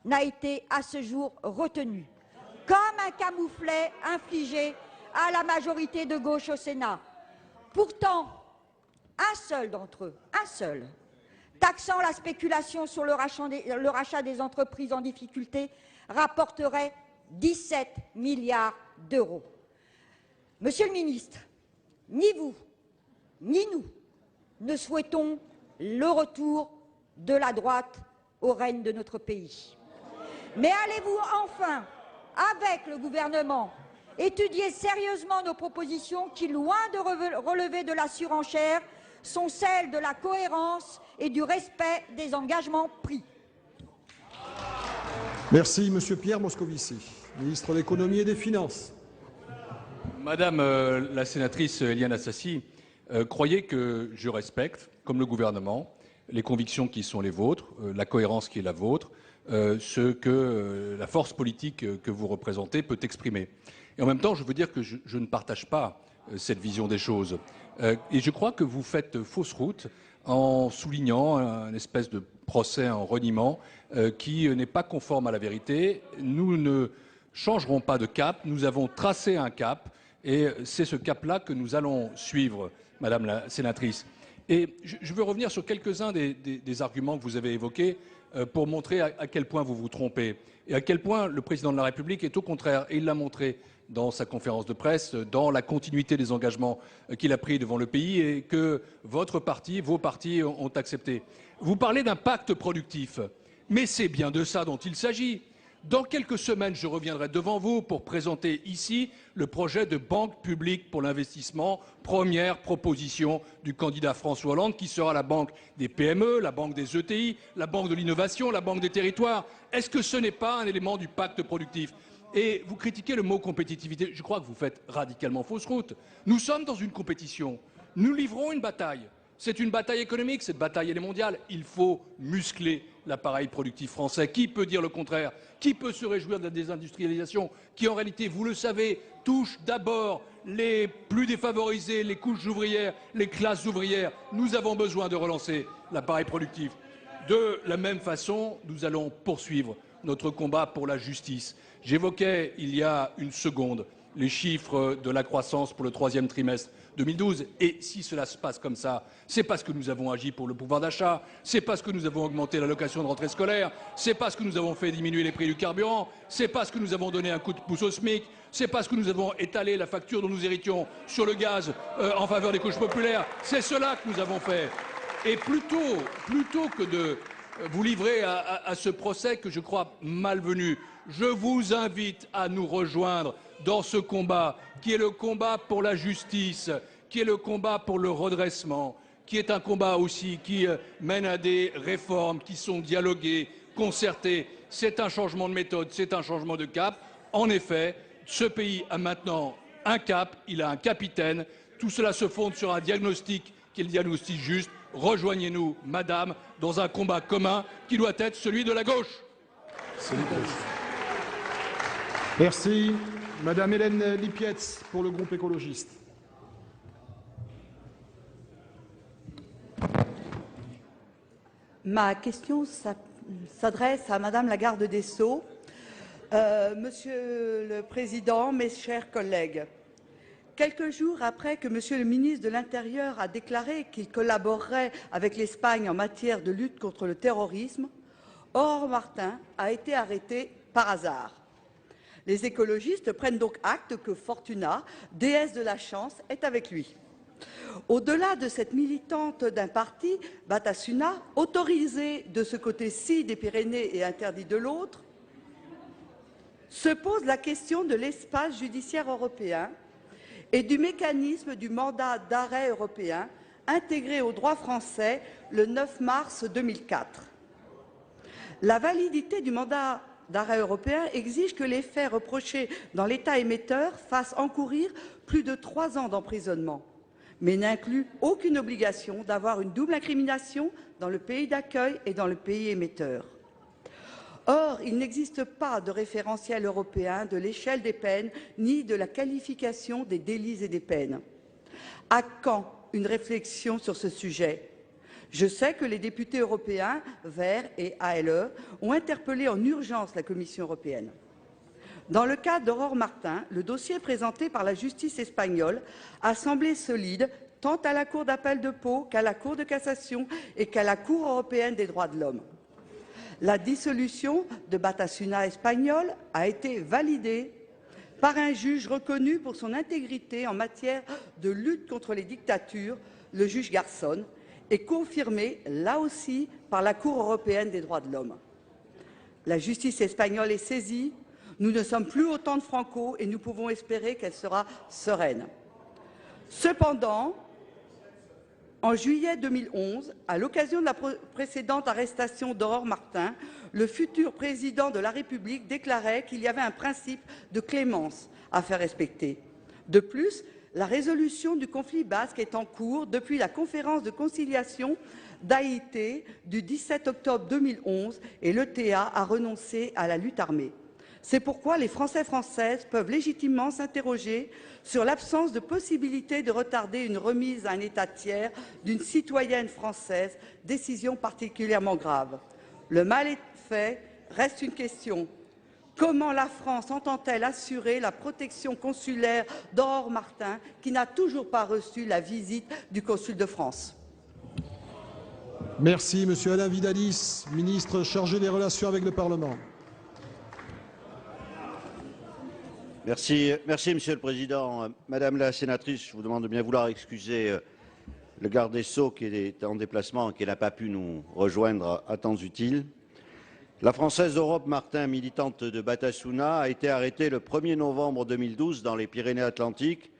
n'a été à ce jour retenu, comme un camouflet infligé à la majorité de gauche au Sénat. Pourtant, un seul d'entre eux, un seul, taxant la spéculation sur le rachat des entreprises en difficulté, rapporterait 17 milliards d'euros. Monsieur le ministre, ni vous, ni nous ne souhaitons le retour de la droite au règne de notre pays. Mais allez-vous enfin, avec le gouvernement, étudier sérieusement nos propositions qui, loin de relever de la surenchère, sont celles de la cohérence et du respect des engagements pris? Merci, Monsieur Pierre Moscovici, ministre de l'Économie et des Finances. Madame la sénatrice Éliane Assassi, croyez que je respecte, comme le gouvernement, les convictions qui sont les vôtres, la cohérence qui est la vôtre, ce que la force politique que vous représentez peut exprimer. Et en même temps, je veux dire que je ne partage pas cette vision des choses. Et je crois que vous faites fausse route en soulignant un espèce de procès en reniement qui n'est pas conforme à la vérité. Nous ne changerons pas de cap, nous avons tracé un cap et c'est ce cap-là que nous allons suivre, Madame la sénatrice. Et je veux revenir sur quelques-uns des arguments que vous avez évoqués pour montrer à quel point vous vous trompez et à quel point le président de la République est au contraire, et il l'a montré dans sa conférence de presse, dans la continuité des engagements qu'il a pris devant le pays et que votre parti, vos partis ont accepté. Vous parlez d'un pacte productif, mais c'est bien de ça dont il s'agit. Dans quelques semaines, je reviendrai devant vous pour présenter ici le projet de banque publique pour l'investissement, première proposition du candidat François Hollande, qui sera la banque des PME, la banque des ETI, la banque de l'innovation, la banque des territoires. Est-ce que ce n'est pas un élément du pacte productif ? Et vous critiquez le mot compétitivité. Je crois que vous faites radicalement fausse route. Nous sommes dans une compétition. Nous livrons une bataille. C'est une bataille économique, cette bataille elle est mondiale. Il faut muscler l'appareil productif français. Qui peut dire le contraire? Qui peut se réjouir de la désindustrialisation qui, en réalité, vous le savez, touche d'abord les plus défavorisés, les couches ouvrières, les classes ouvrières? Nous avons besoin de relancer l'appareil productif. De la même façon, nous allons poursuivre notre combat pour la justice. J'évoquais il y a une seconde les chiffres de la croissance pour le troisième trimestre 2012. Et si cela se passe comme ça, c'est parce que nous avons agi pour le pouvoir d'achat, c'est parce que nous avons augmenté l'allocation de rentrée scolaire, c'est parce que nous avons fait diminuer les prix du carburant, c'est parce que nous avons donné un coup de pouce au SMIC, c'est parce que nous avons étalé la facture dont nous héritions sur le gaz en faveur des couches populaires. C'est cela que nous avons fait. Et plutôt que de vous livrer à ce procès que je crois malvenu, je vous invite à nous rejoindre dans ce combat, qui est le combat pour la justice, qui est le combat pour le redressement, qui est un combat aussi qui mène à des réformes qui sont dialoguées, concertées. C'est un changement de méthode, c'est un changement de cap. En effet, ce pays a maintenant un cap, il a un capitaine. Tout cela se fonde sur un diagnostic qui est le diagnostic juste. Rejoignez-nous, madame, dans un combat commun qui doit être celui de la gauche. Merci. Madame Hélène Lipietz pour le groupe écologiste. Ma question s'adresse à Madame la garde des Sceaux. Monsieur le Président, mes chers collègues, quelques jours après que Monsieur le ministre de l'Intérieur a déclaré qu'il collaborerait avec l'Espagne en matière de lutte contre le terrorisme, Aurore Martin a été arrêtée par hasard. Les écologistes prennent donc acte que Fortuna, déesse de la chance, est avec lui. Au-delà de cette militante d'un parti, Batasuna, autorisée de ce côté-ci des Pyrénées et interdite de l'autre, se pose la question de l'espace judiciaire européen et du mécanisme du mandat d'arrêt européen intégré au droit français le 9 mars 2004. La validité du mandat d'arrêt européen exige que les faits reprochés dans l'État émetteur fassent encourir plus de 3 ans d'emprisonnement, mais n'inclut aucune obligation d'avoir une double incrimination dans le pays d'accueil et dans le pays émetteur. Or, il n'existe pas de référentiel européen de l'échelle des peines ni de la qualification des délits et des peines. À quand une réflexion sur ce sujet? Je sais que les députés européens, Verts et ALE, ont interpellé en urgence la Commission européenne. Dans le cas d'Aurore Martin, le dossier présenté par la justice espagnole a semblé solide tant à la Cour d'appel de Pau qu'à la Cour de cassation et qu'à la Cour européenne des droits de l'homme. La dissolution de Batasuna espagnole a été validée par un juge reconnu pour son intégrité en matière de lutte contre les dictatures, le juge Garzón, et confirmée là aussi par la Cour européenne des droits de l'homme. La justice espagnole est saisie, nous ne sommes plus au temps de Franco et nous pouvons espérer qu'elle sera sereine. Cependant, en juillet 2011, à l'occasion de la précédente arrestation d'Aurore Martin, le futur président de la République déclarait qu'il y avait un principe de clémence à faire respecter. De plus, la résolution du conflit basque est en cours depuis la conférence de conciliation d'Haïti du 17 octobre 2011 et l'ETA a renoncé à la lutte armée. C'est pourquoi les Français et Françaises peuvent légitimement s'interroger sur l'absence de possibilité de retarder une remise à un État tiers d'une citoyenne française, décision particulièrement grave. Le mal est fait, reste une question. Comment la France entend-elle assurer la protection consulaire d'Aurore Martin, qui n'a toujours pas reçu la visite du consul de France? Merci, Monsieur Alain Vidalis, ministre chargé des Relations avec le Parlement. Merci, Monsieur le Président. Madame la sénatrice, je vous demande de bien vouloir excuser le garde des Sceaux qui est en déplacement et qui n'a pas pu nous rejoindre à temps utile. La Française Aurore Martin, militante de Batasuna, a été arrêtée le 1er novembre 2012 dans les Pyrénées-Atlantiques,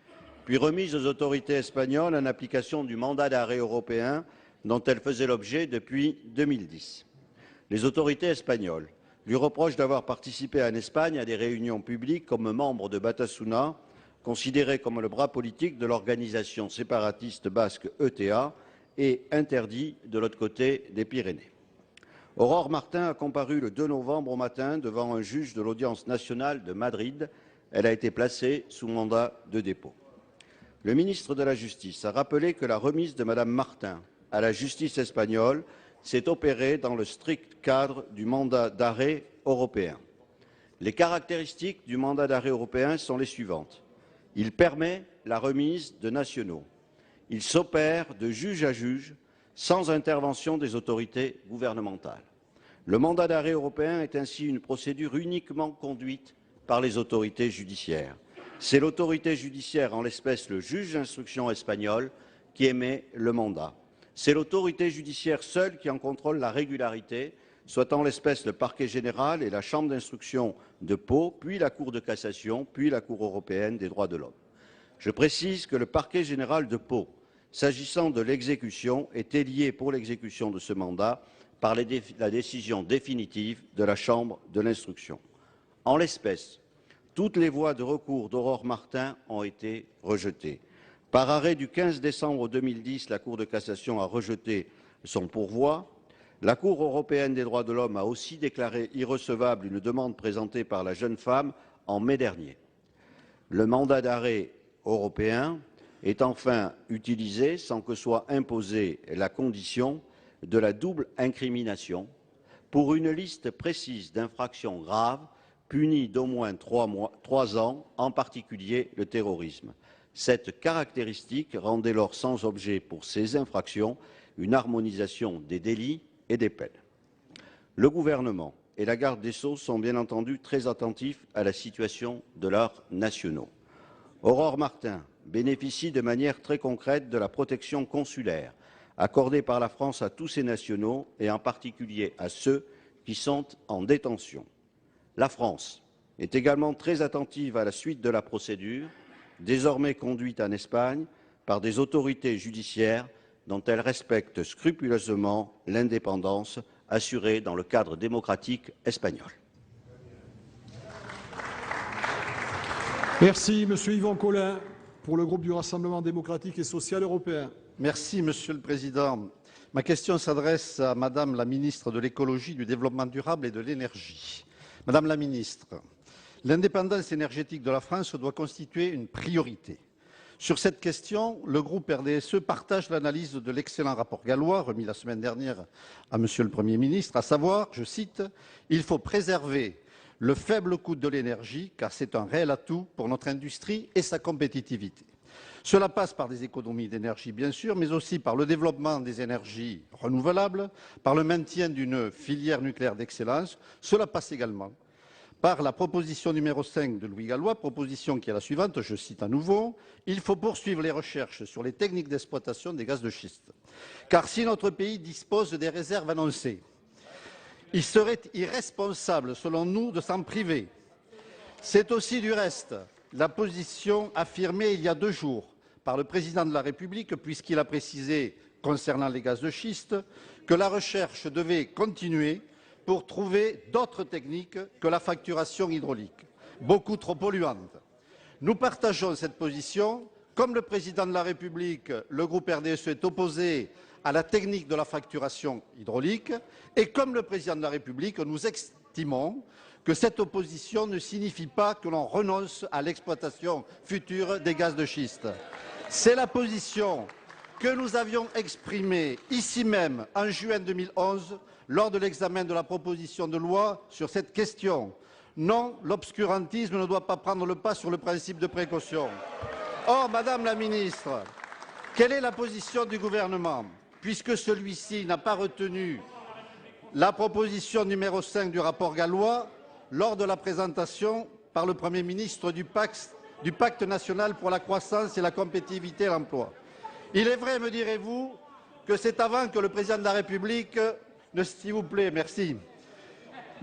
puis remise aux autorités espagnoles en application du mandat d'arrêt européen dont elle faisait l'objet depuis 2010. Les autorités espagnoles lui reproche d'avoir participé en Espagne à des réunions publiques comme membre de Batasuna, considéré comme le bras politique de l'organisation séparatiste basque ETA et interdit de l'autre côté des Pyrénées. Aurore Martin a comparu le 2 novembre au matin devant un juge de l'audience nationale de Madrid. Elle a été placée sous mandat de dépôt. Le ministre de la Justice a rappelé que la remise de Madame Martin à la justice espagnole s'est opérée dans le strict cadre du mandat d'arrêt européen. Les caractéristiques du mandat d'arrêt européen sont les suivantes. Il permet la remise de nationaux. Il s'opère de juge à juge sans intervention des autorités gouvernementales. Le mandat d'arrêt européen est ainsi une procédure uniquement conduite par les autorités judiciaires. C'est l'autorité judiciaire, en l'espèce le juge d'instruction espagnol, qui émet le mandat. C'est l'autorité judiciaire seule qui en contrôle la régularité, soit en l'espèce le parquet général et la chambre d'instruction de Pau, puis la Cour de cassation, puis la Cour européenne des droits de l'homme. Je précise que le parquet général de Pau, s'agissant de l'exécution, était lié pour l'exécution de ce mandat par la décision définitive de la chambre de l'instruction. En l'espèce, toutes les voies de recours d'Aurore Martin ont été rejetées. Par arrêt du 15 décembre 2010, la Cour de cassation a rejeté son pourvoi. La Cour européenne des droits de l'homme a aussi déclaré irrecevable une demande présentée par la jeune femme en mai dernier. Le mandat d'arrêt européen est enfin utilisé sans que soit imposée la condition de la double incrimination pour une liste précise d'infractions graves punies d'au moins 3 ans, en particulier le terrorisme. Cette caractéristique rend dès lors sans objet pour ces infractions une harmonisation des délits et des peines. Le gouvernement et la garde des Sceaux sont bien entendu très attentifs à la situation de leurs nationaux. Aurore Martin bénéficie de manière très concrète de la protection consulaire accordée par la France à tous ses nationaux et en particulier à ceux qui sont en détention. La France est également très attentive à la suite de la procédure, désormais conduite en Espagne par des autorités judiciaires dont elle respecte scrupuleusement l'indépendance assurée dans le cadre démocratique espagnol. Merci, Monsieur Yvon Collin. pour le groupe du Rassemblement démocratique et social européen. Merci, Monsieur le Président. Ma question s'adresse à Madame la ministre de l'Écologie, du Développement durable et de l'Énergie. Madame la ministre, l'indépendance énergétique de la France doit constituer une priorité. Sur cette question, le groupe RDSE partage l'analyse de l'excellent rapport Gallois, remis la semaine dernière à Monsieur le Premier ministre, à savoir, je cite, « Il faut préserver le faible coût de l'énergie, car c'est un réel atout pour notre industrie et sa compétitivité. » Cela passe par des économies d'énergie, bien sûr, mais aussi par le développement des énergies renouvelables, par le maintien d'une filière nucléaire d'excellence. Cela passe également par la proposition numéro 5 de Louis Gallois, proposition qui est la suivante, je cite à nouveau, « Il faut poursuivre les recherches sur les techniques d'exploitation des gaz de schiste. Car si notre pays dispose des réserves annoncées, il serait irresponsable, selon nous, de s'en priver. » C'est aussi, du reste, la position affirmée il y a 2 jours par le Président de la République, puisqu'il a précisé, concernant les gaz de schiste, que la recherche devait continuer pour trouver d'autres techniques que la fracturation hydraulique, beaucoup trop polluante. Nous partageons cette position. Comme le Président de la République, le groupe RDSE est opposé à la technique de la fracturation hydraulique et comme le Président de la République, nous estimons que cette opposition ne signifie pas que l'on renonce à l'exploitation future des gaz de schiste. C'est la position que nous avions exprimée ici même en juin 2011 lors de l'examen de la proposition de loi sur cette question. Non, l'obscurantisme ne doit pas prendre le pas sur le principe de précaution. Or, Madame la Ministre, quelle est la position du gouvernement, puisque celui-ci n'a pas retenu la proposition numéro 5 du rapport Gallois lors de la présentation par le Premier ministre du Pacte national pour la croissance et la compétitivité et l'emploi. Il est vrai, me direz-vous, que c'est avant que le Président de la République s'il vous plaît, merci.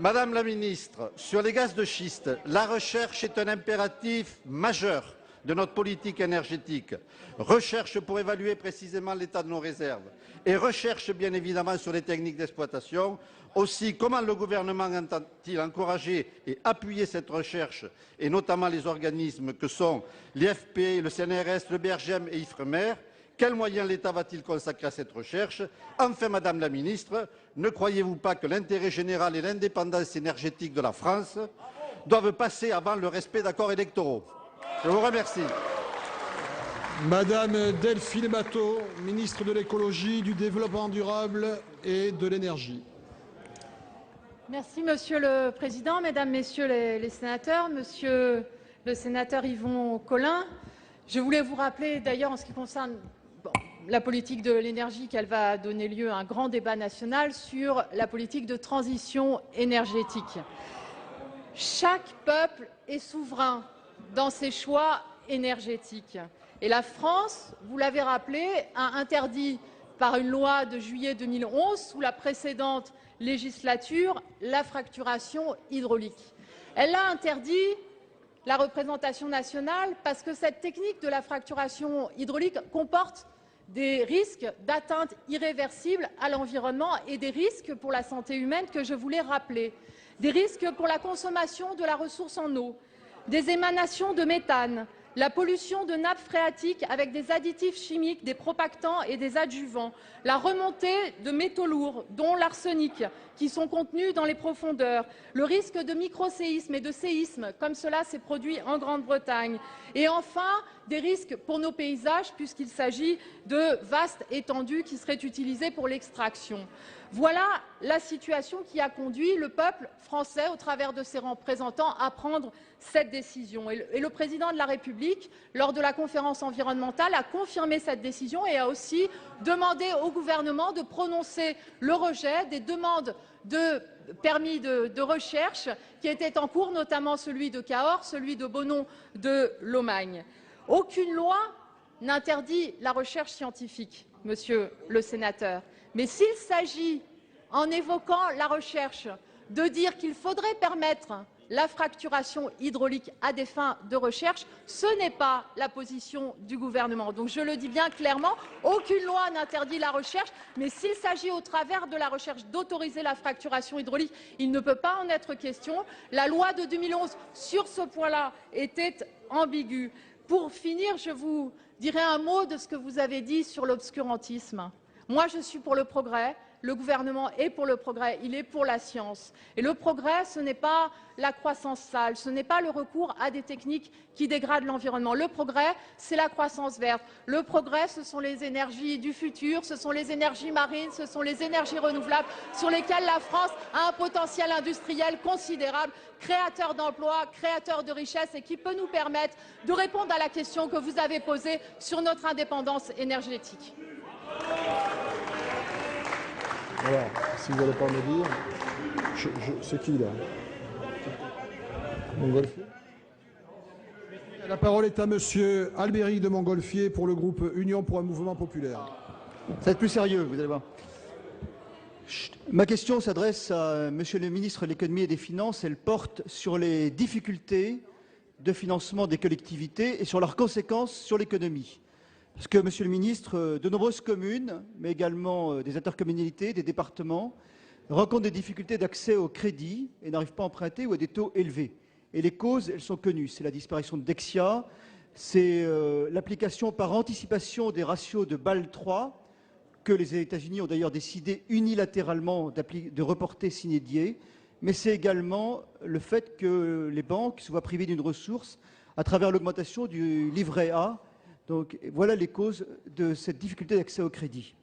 Madame la Ministre, sur les gaz de schiste, la recherche est un impératif majeur de notre politique énergétique. Recherche pour évaluer précisément l'état de nos réserves et recherche bien évidemment sur les techniques d'exploitation. Aussi, comment le gouvernement entend-il encourager et appuyer cette recherche et notamment les organismes que sont l'IFP, le CNRS, le BRGM et IFREMER? Quels moyens l'État va-t-il consacrer à cette recherche? Enfin, Madame la Ministre, ne croyez-vous pas que l'intérêt général et l'indépendance énergétique de la France doivent passer avant le respect d'accords électoraux? Je vous remercie. Madame Delphine Batho, ministre de l'Écologie, du Développement durable et de l'Énergie. Merci, Monsieur le Président, Mesdames, Messieurs les sénateurs, Monsieur le sénateur Yvon Collin. Je voulais vous rappeler, d'ailleurs, en ce qui concerne la politique de l'énergie, qu'elle va donner lieu à un grand débat national sur la politique de transition énergétique. Chaque peuple est souverain dans ses choix énergétiques. Et la France, vous l'avez rappelé, a interdit par une loi de juillet 2011, sous la précédente législature, la fracturation hydraulique. Elle a interdit la représentation nationale parce que cette technique de la fracturation hydraulique comporte des risques d'atteinte irréversible à l'environnement et des risques pour la santé humaine que je voulais rappeler. Des risques pour la consommation de la ressource en eau, des émanations de méthane, la pollution de nappes phréatiques avec des additifs chimiques, des propactants et des adjuvants, la remontée de métaux lourds, dont l'arsenic, qui sont contenus dans les profondeurs, le risque de microséismes et de séismes, comme cela s'est produit en Grande-Bretagne, et enfin des risques pour nos paysages, puisqu'il s'agit de vastes étendues qui seraient utilisées pour l'extraction. Voilà la situation qui a conduit le peuple français, au travers de ses représentants, à prendre cette décision. Et le Président de la République, lors de la conférence environnementale, a confirmé cette décision et a aussi demandé au gouvernement de prononcer le rejet des demandes de permis de recherche qui étaient en cours, notamment celui de Cahors, celui de Bonon de Lomagne. Aucune loi n'interdit la recherche scientifique, monsieur le sénateur. Mais s'il s'agit, en évoquant la recherche, de dire qu'il faudrait permettre la fracturation hydraulique à des fins de recherche, ce n'est pas la position du gouvernement. Donc je le dis bien clairement, aucune loi n'interdit la recherche, mais s'il s'agit au travers de la recherche d'autoriser la fracturation hydraulique, il ne peut pas en être question. La loi de 2011 sur ce point-là était ambiguë. Pour finir, je vous dirai un mot de ce que vous avez dit sur l'obscurantisme. Moi, je suis pour le progrès. Le gouvernement est pour le progrès, il est pour la science. Et le progrès, ce n'est pas la croissance sale, ce n'est pas le recours à des techniques qui dégradent l'environnement. Le progrès, c'est la croissance verte. Le progrès, ce sont les énergies du futur, ce sont les énergies marines, ce sont les énergies renouvelables sur lesquelles la France a un potentiel industriel considérable, créateur d'emplois, créateur de richesses et qui peut nous permettre de répondre à la question que vous avez posée sur notre indépendance énergétique. Voilà, si vous n'allez pas me dire, c'est qui là? Montgolfier. La parole est à monsieur Albéric de Montgolfier pour le groupe Union pour un mouvement populaire. Ça va être plus sérieux, vous allez voir. Ma question s'adresse à monsieur le ministre de l'économie et des finances. Elle porte sur les difficultés de financement des collectivités et sur leurs conséquences sur l'économie. Parce que, monsieur le ministre, de nombreuses communes, mais également des intercommunalités, des départements, rencontrent des difficultés d'accès au crédit et n'arrivent pas à emprunter ou à des taux élevés. Et les causes, elles sont connues. C'est la disparition de Dexia, c'est l'application par anticipation des ratios de Bâle III, que les États-Unis ont d'ailleurs décidé unilatéralement de reporter sine die, mais c'est également le fait que les banques se voient privées d'une ressource à travers l'augmentation du livret A. Donc voilà les causes de cette difficulté d'accès au crédit.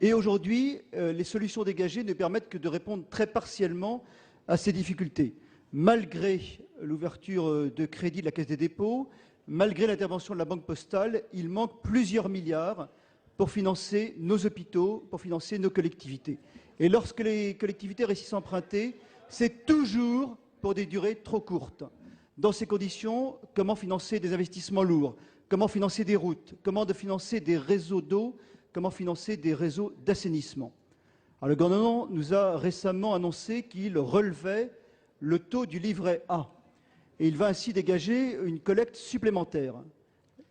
Et aujourd'hui, les solutions dégagées ne permettent que de répondre très partiellement à ces difficultés. Malgré l'ouverture de crédit de la Caisse des dépôts, malgré l'intervention de la Banque postale, il manque plusieurs milliards pour financer nos hôpitaux, pour financer nos collectivités. Et lorsque les collectivités réussissent à emprunter, c'est toujours pour des durées trop courtes. Dans ces conditions, comment financer des investissements lourds ? Comment financer des routes? Comment financer des réseaux d'eau? Comment financer des réseaux d'assainissement? Le gouvernement nous a récemment annoncé qu'il relevait le taux du livret A. Et il va ainsi dégager une collecte supplémentaire.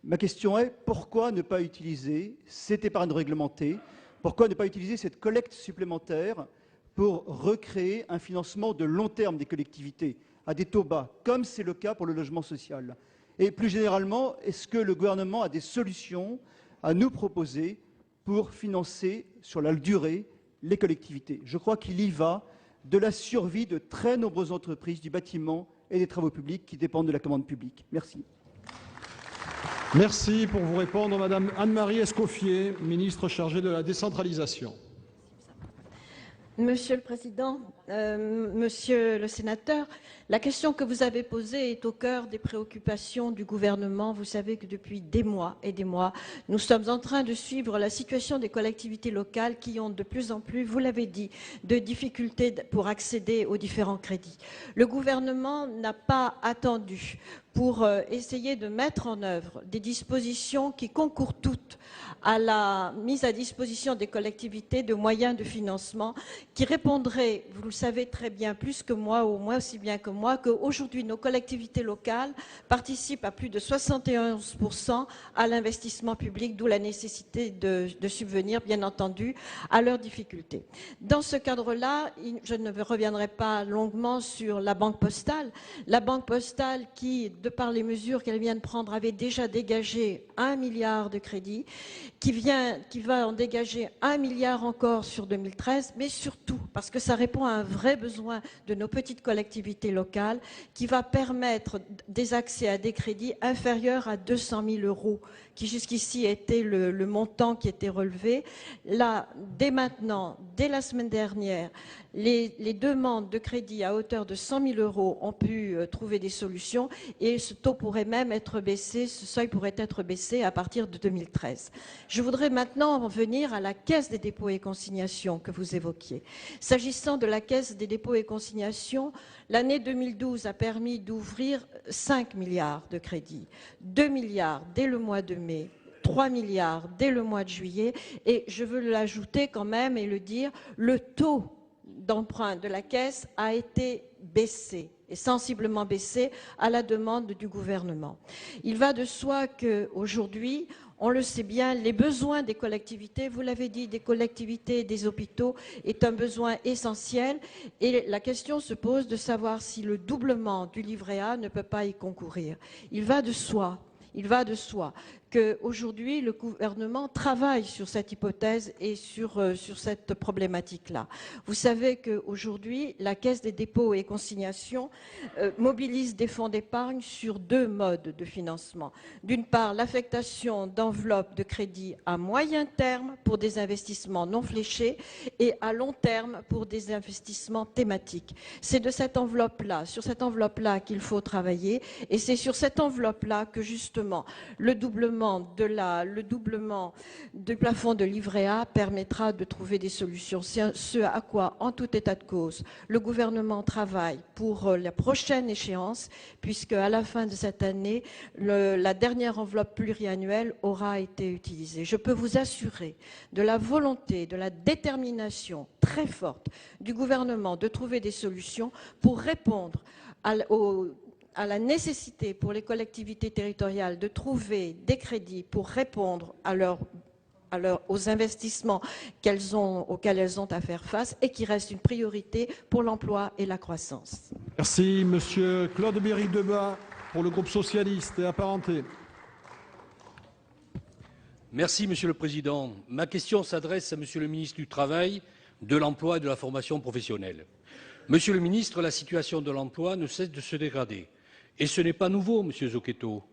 Ma question est, pourquoi ne pas utiliser cette épargne réglementée? Pourquoi ne pas utiliser cette collecte supplémentaire pour recréer un financement de long terme des collectivités à des taux bas, comme c'est le cas pour le logement social? Et plus généralement, est-ce que le gouvernement a des solutions à nous proposer pour financer sur la durée les collectivités? Je crois qu'il y va de la survie de très nombreuses entreprises du bâtiment et des travaux publics qui dépendent de la commande publique. Merci. Merci. Pour vous répondre, madame Anne-Marie Escoffier, ministre chargée de la décentralisation. Monsieur le Président, Monsieur le Sénateur, la question que vous avez posée est au cœur des préoccupations du gouvernement. Vous savez que depuis des mois et des mois, nous sommes en train de suivre la situation des collectivités locales qui ont de plus en plus, vous l'avez dit, de difficultés pour accéder aux différents crédits. Le gouvernement n'a pas attendu pour essayer de mettre en œuvre des dispositions qui concourent toutes à la mise à disposition des collectivités de moyens de financement qui répondraient, vous le savez très bien, plus que moi, ou moins aussi bien que moi, qu'aujourd'hui nos collectivités locales participent à plus de 71% à l'investissement public, d'où la nécessité de subvenir, bien entendu, à leurs difficultés. Dans ce cadre-là, je ne reviendrai pas longuement sur la Banque postale. La Banque postale qui, de par les mesures qu'elle vient de prendre, avait déjà dégagé 1 milliard de crédits, qui va en dégager 1 milliard encore sur 2013, mais surtout, parce que ça répond à un vrai besoin de nos petites collectivités locales, qui va permettre des accès à des crédits inférieurs à 200 000 €, qui jusqu'ici était le montant qui était relevé. Là, dès maintenant, dès la semaine dernière, les demandes de crédit à hauteur de 100 000 € ont pu trouver des solutions et ce taux pourrait même être baissé, ce seuil pourrait être baissé à partir de 2013. Je voudrais maintenant en venir à la Caisse des dépôts et consignations que vous évoquiez. S'agissant de la Caisse des dépôts et consignations, l'année 2012 a permis d'ouvrir 5 milliards de crédits, 2 milliards dès le mois de mai, 3 milliards dès le mois de juillet, et je veux l'ajouter quand même et le dire, le taux d'emprunt de la Caisse a été baissé, et sensiblement baissé à la demande du gouvernement. Il va de soi qu'aujourd'hui, on le sait bien, les besoins des collectivités, vous l'avez dit, des collectivités et des hôpitaux est un besoin essentiel et la question se pose de savoir si le doublement du livret A ne peut pas y concourir. Il va de soi Il va de soi qu'aujourd'hui, le gouvernement travaille sur cette hypothèse et sur cette problématique-là. Vous savez qu'aujourd'hui, la Caisse des dépôts et consignations mobilise des fonds d'épargne sur 2 modes de financement. D'une part, l'affectation d'enveloppes de crédit à moyen terme pour des investissements non fléchés et à long terme pour des investissements thématiques. C'est de cette enveloppe-là, sur cette enveloppe-là qu'il faut travailler, et c'est sur cette enveloppe-là que justement le doublement du plafond de livret A permettra de trouver des solutions. C'est ce à quoi, en tout état de cause, le gouvernement travaille pour la prochaine échéance, puisque à la fin de cette année, la dernière enveloppe pluriannuelle aura été utilisée. Je peux vous assurer de la volonté, de la détermination très forte du gouvernement de trouver des solutions pour répondre à la nécessité pour les collectivités territoriales de trouver des crédits pour répondre aux investissements auxquels elles ont à faire face et qui restent une priorité pour l'emploi et la croissance. Merci, Monsieur Claude Berry-Debat, pour le groupe socialiste et apparenté. Merci, Monsieur le Président. Ma question s'adresse à Monsieur le ministre du Travail, de l'Emploi et de la Formation professionnelle. Monsieur le ministre, la situation de l'emploi ne cesse de se dégrader. Et ce n'est pas nouveau, Monsieur Zocchetto.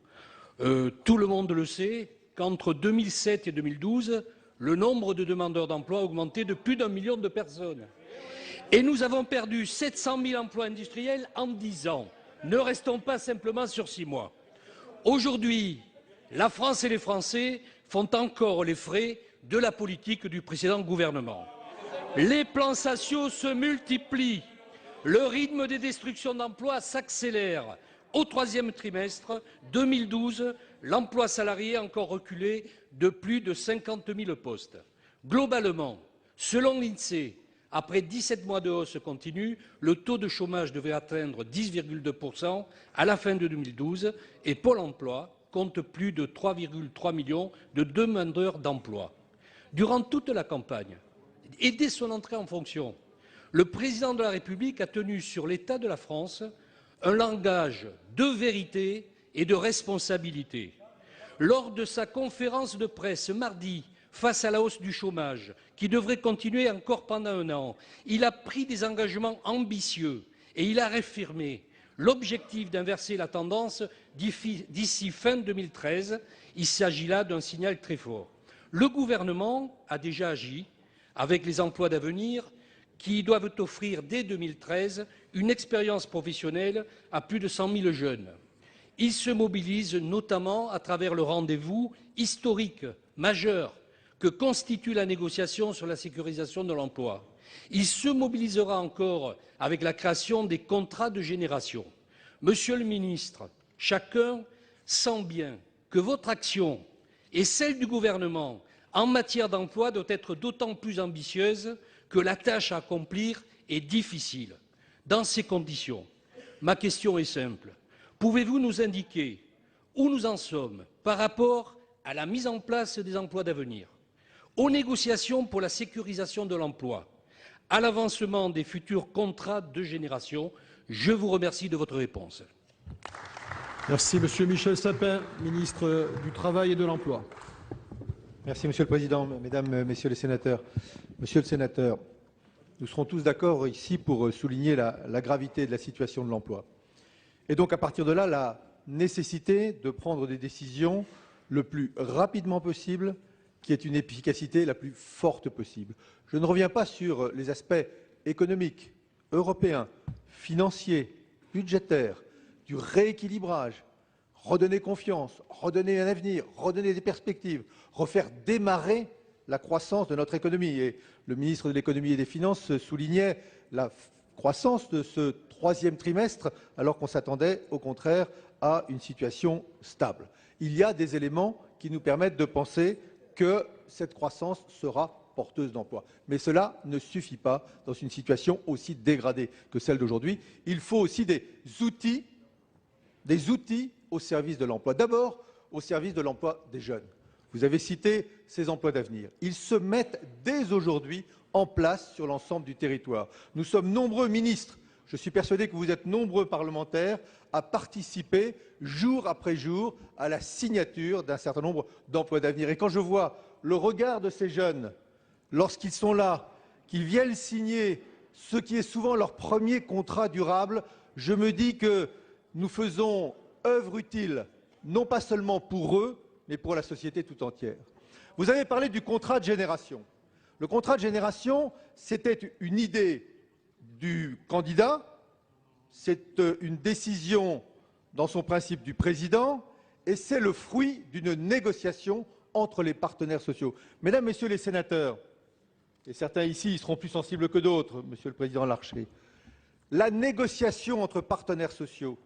Tout le monde le sait qu'entre 2007 et 2012, le nombre de demandeurs d'emploi a augmenté de plus d'1 million de personnes. Et nous avons perdu 700 000 emplois industriels en 10 ans. Ne restons pas simplement sur 6 mois. Aujourd'hui, la France et les Français font encore les frais de la politique du précédent gouvernement. Les plans sociaux se multiplient. Le rythme des destructions d'emplois s'accélère. Au 3e trimestre 2012, l'emploi salarié a encore reculé de plus de 50 000 postes. Globalement, selon l'INSEE, après 17 mois de hausse continue, le taux de chômage devrait atteindre 10,2% à la fin de 2012 et Pôle emploi compte plus de 3,3 millions de demandeurs d'emploi. Durant toute la campagne et dès son entrée en fonction, le président de la République a tenu sur l'état de la France un langage de vérité et de responsabilité. Lors de sa conférence de presse mardi, face à la hausse du chômage, qui devrait continuer encore pendant 1 an, il a pris des engagements ambitieux et il a réaffirmé l'objectif d'inverser la tendance d'ici fin 2013. Il s'agit là d'un signal très fort. Le gouvernement a déjà agi avec les emplois d'avenir qui doivent offrir dès 2013 une expérience professionnelle à plus de 100 000 jeunes. Ils se mobilisent notamment à travers le rendez-vous historique, majeur, que constitue la négociation sur la sécurisation de l'emploi. Il se mobilisera encore avec la création des contrats de génération. Monsieur le ministre, chacun sent bien que votre action et celle du gouvernement en matière d'emploi doit être d'autant plus ambitieuse que la tâche à accomplir est difficile. Dans ces conditions, ma question est simple. Pouvez-vous nous indiquer où nous en sommes par rapport à la mise en place des emplois d'avenir, aux négociations pour la sécurisation de l'emploi, à l'avancement des futurs contrats de génération? Je vous remercie de votre réponse. Merci, Monsieur Michel Sapin, ministre du Travail et de l'Emploi. Merci, Monsieur le Président, Mesdames, Messieurs les sénateurs. Monsieur le sénateur, nous serons tous d'accord ici pour souligner la gravité de la situation de l'emploi. Et donc, à partir de là, la nécessité de prendre des décisions le plus rapidement possible, qui est une efficacité la plus forte possible. Je ne reviens pas sur les aspects économiques, européens, financiers, budgétaires, du rééquilibrage, redonner confiance, redonner un avenir, redonner des perspectives, refaire démarrer la croissance de notre économie. Et le ministre de l'économie et des finances soulignait la croissance de ce 3e trimestre, alors qu'on s'attendait au contraire à une situation stable. Il y a des éléments qui nous permettent de penser que cette croissance sera porteuse d'emploi. Mais cela ne suffit pas dans une situation aussi dégradée que celle d'aujourd'hui. Il faut aussi des outils au service de l'emploi. D'abord, au service de l'emploi des jeunes. Vous avez cité ces emplois d'avenir. Ils se mettent dès aujourd'hui en place sur l'ensemble du territoire. Nous sommes nombreux ministres Je suis persuadé que vous êtes nombreux parlementaires à participer jour après jour à la signature d'un certain nombre d'emplois d'avenir. Et quand je vois le regard de ces jeunes, lorsqu'ils sont là, qu'ils viennent signer ce qui est souvent leur premier contrat durable, je me dis que nous faisons œuvre utile, non pas seulement pour eux, mais pour la société tout entière. Vous avez parlé du contrat de génération. Le contrat de génération, c'était une idée du candidat, c'est une décision dans son principe du président, et c'est le fruit d'une négociation entre les partenaires sociaux. Mesdames, Messieurs les sénateurs, et certains ici y seront plus sensibles que d'autres, Monsieur le Président Larcher, la négociation entre partenaires sociaux,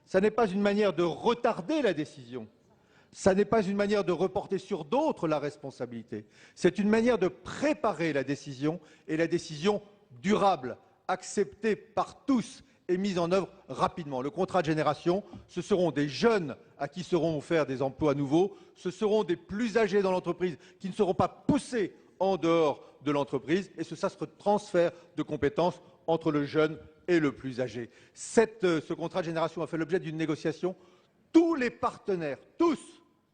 ça n'est pas une manière de retarder la décision, ça n'est pas une manière de reporter sur d'autres la responsabilité, c'est une manière de préparer la décision, et la décision durable, acceptée par tous et mise en œuvre rapidement. Le contrat de génération, ce seront des jeunes à qui seront offerts des emplois nouveaux, ce seront des plus âgés dans l'entreprise qui ne seront pas poussés en dehors de l'entreprise, et ça sera transfert de compétences entre le jeune et le plus âgé. Ce contrat de génération a fait l'objet d'une négociation. Tous les partenaires, tous,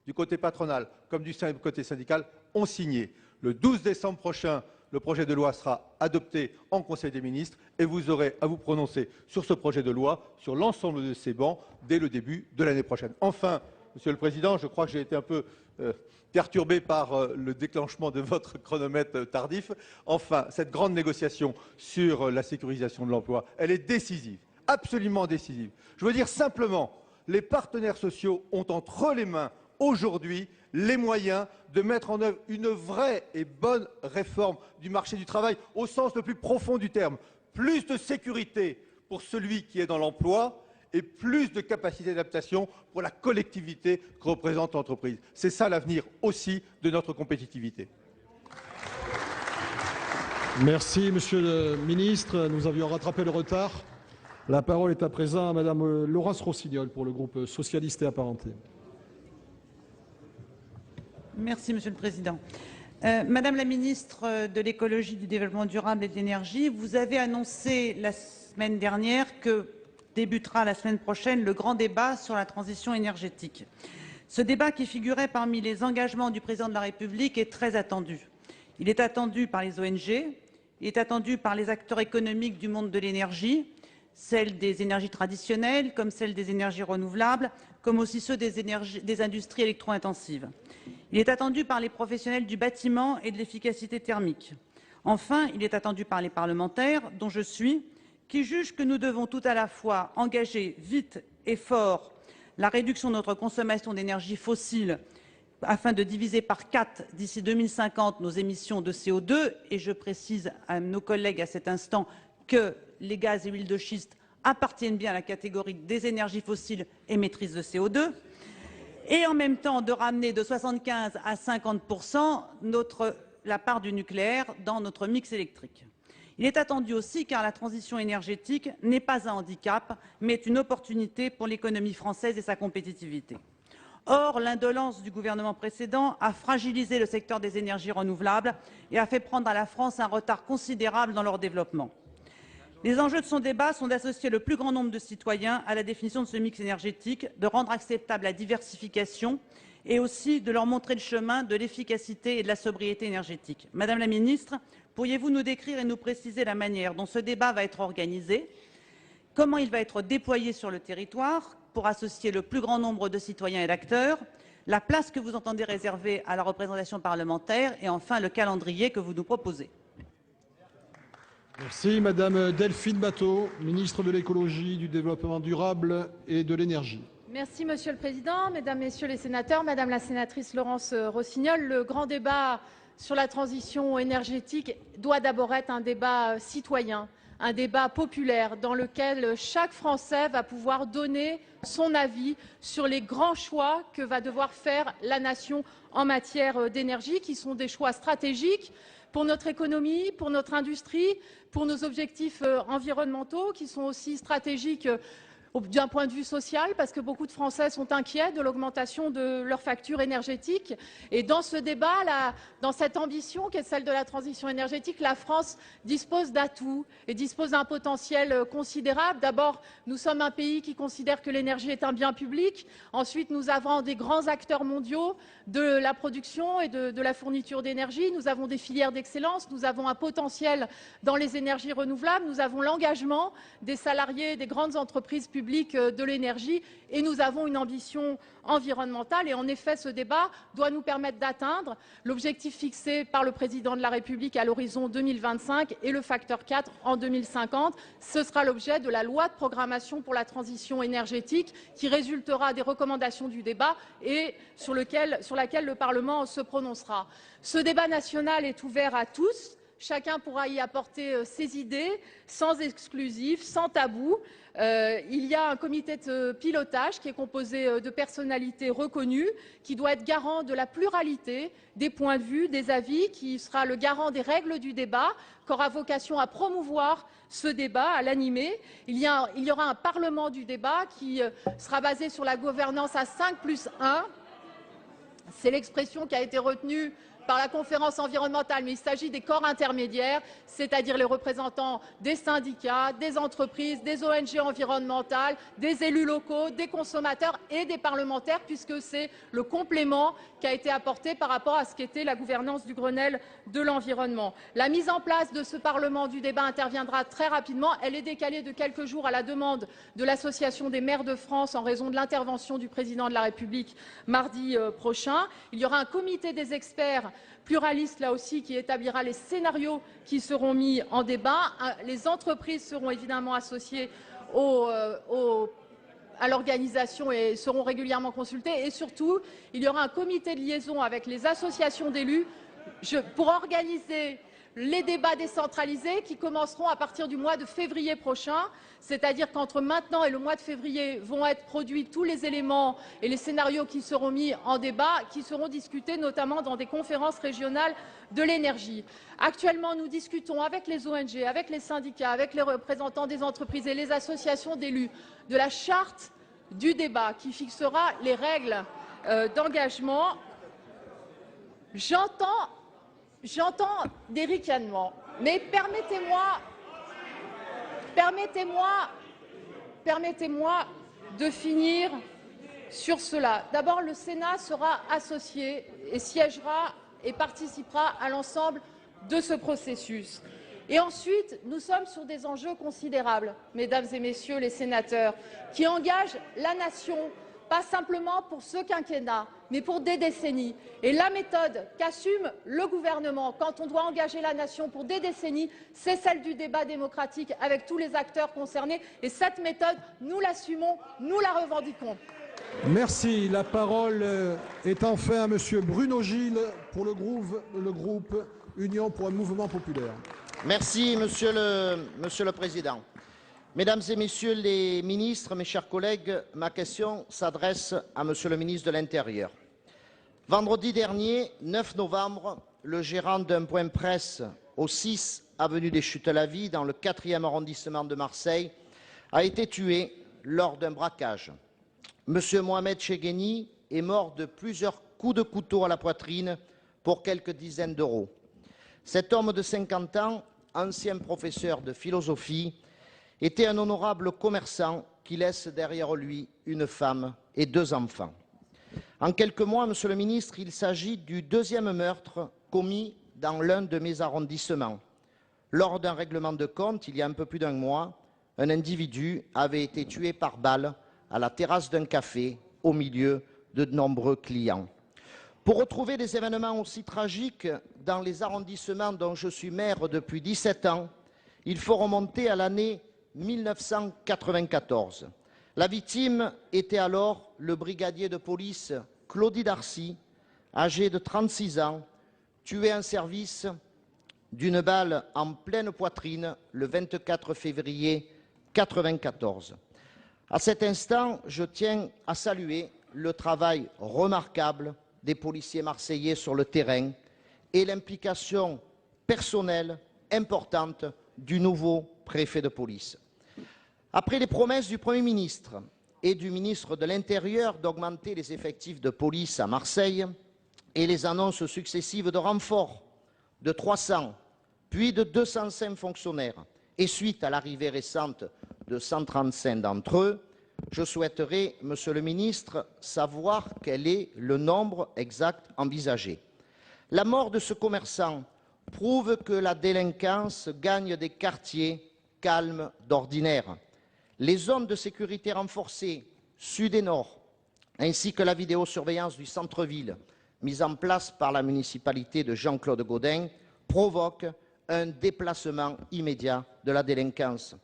du côté patronal comme du côté syndical, ont signé. Le 12 décembre prochain, le projet de loi sera adopté en Conseil des ministres et vous aurez à vous prononcer sur ce projet de loi, sur l'ensemble de ces bancs, dès le début de l'année prochaine. Enfin, Monsieur le Président, je crois que j'ai été un peu perturbé par le déclenchement de votre chronomètre tardif. Enfin, cette grande négociation sur la sécurisation de l'emploi, elle est décisive, absolument décisive. Je veux dire simplement, les partenaires sociaux ont entre les mains aujourd'hui les moyens de mettre en œuvre une vraie et bonne réforme du marché du travail au sens le plus profond du terme. Plus de sécurité pour celui qui est dans l'emploi et plus de capacité d'adaptation pour la collectivité que représente l'entreprise. C'est ça l'avenir aussi de notre compétitivité. Merci, Monsieur le Ministre. Nous avions rattrapé le retard. La parole est à présent à Madame Laurence Rossignol pour le groupe socialiste et apparenté. Merci, Monsieur le Président. Madame la ministre de l'écologie, du développement durable et de l'énergie, vous avez annoncé la semaine dernière que débutera la semaine prochaine le grand débat sur la transition énergétique. Ce débat, qui figurait parmi les engagements du président de la République, est très attendu. Il est attendu par les ONG, il est attendu par les acteurs économiques du monde de l'énergie, celles des énergies traditionnelles comme celles des énergies renouvelables, comme aussi ceux des industries électro-intensives. Il est attendu par les professionnels du bâtiment et de l'efficacité thermique. Enfin, il est attendu par les parlementaires, dont je suis, qui jugent que nous devons tout à la fois engager vite et fort la réduction de notre consommation d'énergie fossile afin de diviser par 4 d'ici 2050 nos émissions de CO2, et je précise à nos collègues à cet instant que les gaz et huiles de schiste appartiennent bien à la catégorie des énergies fossiles émettrices de CO2, et en même temps de ramener de 75 à 50% la part du nucléaire dans notre mix électrique. Il est attendu aussi car la transition énergétique n'est pas un handicap, mais une opportunité pour l'économie française et sa compétitivité. Or, l'indolence du gouvernement précédent a fragilisé le secteur des énergies renouvelables et a fait prendre à la France un retard considérable dans leur développement. Les enjeux de son débat sont d'associer le plus grand nombre de citoyens à la définition de ce mix énergétique, de rendre acceptable la diversification et aussi de leur montrer le chemin de l'efficacité et de la sobriété énergétique. Madame la ministre, pourriez-vous nous décrire et nous préciser la manière dont ce débat va être organisé, comment il va être déployé sur le territoire pour associer le plus grand nombre de citoyens et d'acteurs, la place que vous entendez réserver à la représentation parlementaire et enfin le calendrier que vous nous proposez. Merci. Madame Delphine Batho, ministre de l'écologie, du développement durable et de l'énergie. Merci, Monsieur le Président. Mesdames, Messieurs les sénateurs, Madame la sénatrice Laurence Rossignol, le grand débat sur la transition énergétique doit d'abord être un débat citoyen, un débat populaire dans lequel chaque Français va pouvoir donner son avis sur les grands choix que va devoir faire la nation en matière d'énergie, qui sont des choix stratégiques pour notre économie, pour notre industrie, pour nos objectifs environnementaux, qui sont aussi stratégiques d'un point de vue social, parce que beaucoup de Français sont inquiets de l'augmentation de leur facture énergétique. Et dans ce débat, dans cette ambition qui est celle de la transition énergétique, la France dispose d'atouts et dispose d'un potentiel considérable. D'abord, nous sommes un pays qui considère que l'énergie est un bien public. Ensuite, nous avons des grands acteurs mondiaux de la production et de la fourniture d'énergie. Nous avons des filières d'excellence. Nous avons un potentiel dans les énergies renouvelables. Nous avons l'engagement des salariés des grandes entreprises publiques de l'énergie et nous avons une ambition environnementale. Et en effet, ce débat doit nous permettre d'atteindre l'objectif fixé par le président de la République à l'horizon 2025 et le facteur 4 en 2050. Ce sera l'objet de la loi de programmation pour la transition énergétique qui résultera des recommandations du débat et sur laquelle le Parlement se prononcera. Ce débat national est ouvert à tous. Chacun pourra y apporter ses idées, sans exclusif, sans tabou. Il y a un comité de pilotage qui est composé de personnalités reconnues, qui doit être garant de la pluralité des points de vue, des avis, qui sera le garant des règles du débat, qui aura vocation à promouvoir ce débat, à l'animer. Il y aura un parlement du débat qui sera basé sur la gouvernance à 5+1. C'est l'expression qui a été retenue par la conférence environnementale, mais il s'agit des corps intermédiaires, c'est-à-dire les représentants des syndicats, des entreprises, des ONG environnementales, des élus locaux, des consommateurs et des parlementaires, puisque c'est le complément qui a été apporté par rapport à ce qu'était la gouvernance du Grenelle de l'environnement. La mise en place de ce Parlement du débat interviendra très rapidement. Elle est décalée de quelques jours à la demande de l'Association des maires de France en raison de l'intervention du président de la République mardi prochain. Il y aura un comité des experts pluraliste là aussi qui établira les scénarios qui seront mis en débat. Les entreprises seront évidemment associées à l'organisation et seront régulièrement consultées. Et surtout, il y aura un comité de liaison avec les associations d'élus pour organiser les débats décentralisés qui commenceront à partir du mois de février prochain. C'est-à-dire qu'entre maintenant et le mois de février vont être produits tous les éléments et les scénarios qui seront mis en débat, qui seront discutés notamment dans des conférences régionales de l'énergie. Actuellement, nous discutons avec les ONG, avec les syndicats, avec les représentants des entreprises et les associations d'élus de la charte du débat qui fixera les règles d'engagement. J'entends des ricanements, mais permettez-moi de finir sur cela. D'abord, le Sénat sera associé et siégera et participera à l'ensemble de ce processus. Et ensuite, nous sommes sur des enjeux considérables, mesdames et messieurs les sénateurs, qui engagent la nation, pas simplement pour ce quinquennat, mais pour des décennies. Et la méthode qu'assume le gouvernement quand on doit engager la nation pour des décennies, c'est celle du débat démocratique avec tous les acteurs concernés. Et cette méthode, nous l'assumons, nous la revendiquons. Merci. La parole est enfin à Monsieur Bruno Gilles pour le groupe Union pour un mouvement populaire. Merci, Monsieur le Président. Mesdames et Messieurs les ministres, mes chers collègues, ma question s'adresse à Monsieur le ministre de l'Intérieur. Vendredi dernier, 9 novembre, le gérant d'un point presse au 6 avenue des Chutes-la-Vie, dans le 4e arrondissement de Marseille, a été tué lors d'un braquage. Monsieur Mohamed Chegheni est mort de plusieurs coups de couteau à la poitrine pour quelques dizaines d'euros. Cet homme de 50 ans, ancien professeur de philosophie, était un honorable commerçant qui laisse derrière lui une femme et 2 enfants. En quelques mois, Monsieur le ministre, il s'agit du 2e meurtre commis dans l'un de mes arrondissements. Lors d'un règlement de compte, il y a un peu plus d'1 mois, un individu avait été tué par balle à la terrasse d'un café au milieu de nombreux clients. Pour retrouver des événements aussi tragiques dans les arrondissements dont je suis maire depuis 17 ans, il faut remonter à l'année 1994. La victime était alors le brigadier de police Claudie Darcy, âgé de 36 ans, tué en service d'une balle en pleine poitrine le 24 février 1994. À cet instant, je tiens à saluer le travail remarquable des policiers marseillais sur le terrain et l'implication personnelle importante du nouveau préfet de police. Après les promesses du Premier ministre et du ministre de l'Intérieur d'augmenter les effectifs de police à Marseille et les annonces successives de renforts de 300, puis de 205 fonctionnaires, et suite à l'arrivée récente de 135 d'entre eux, je souhaiterais, Monsieur le ministre, savoir quel est le nombre exact envisagé. La mort de ce commerçant prouve que la délinquance gagne des quartiers calmes d'ordinaire. Les zones de sécurité renforcées, sud et nord, ainsi que la vidéosurveillance du centre-ville, mise en place par la municipalité de Jean-Claude Gaudin, provoquent un déplacement immédiat de la délinquance.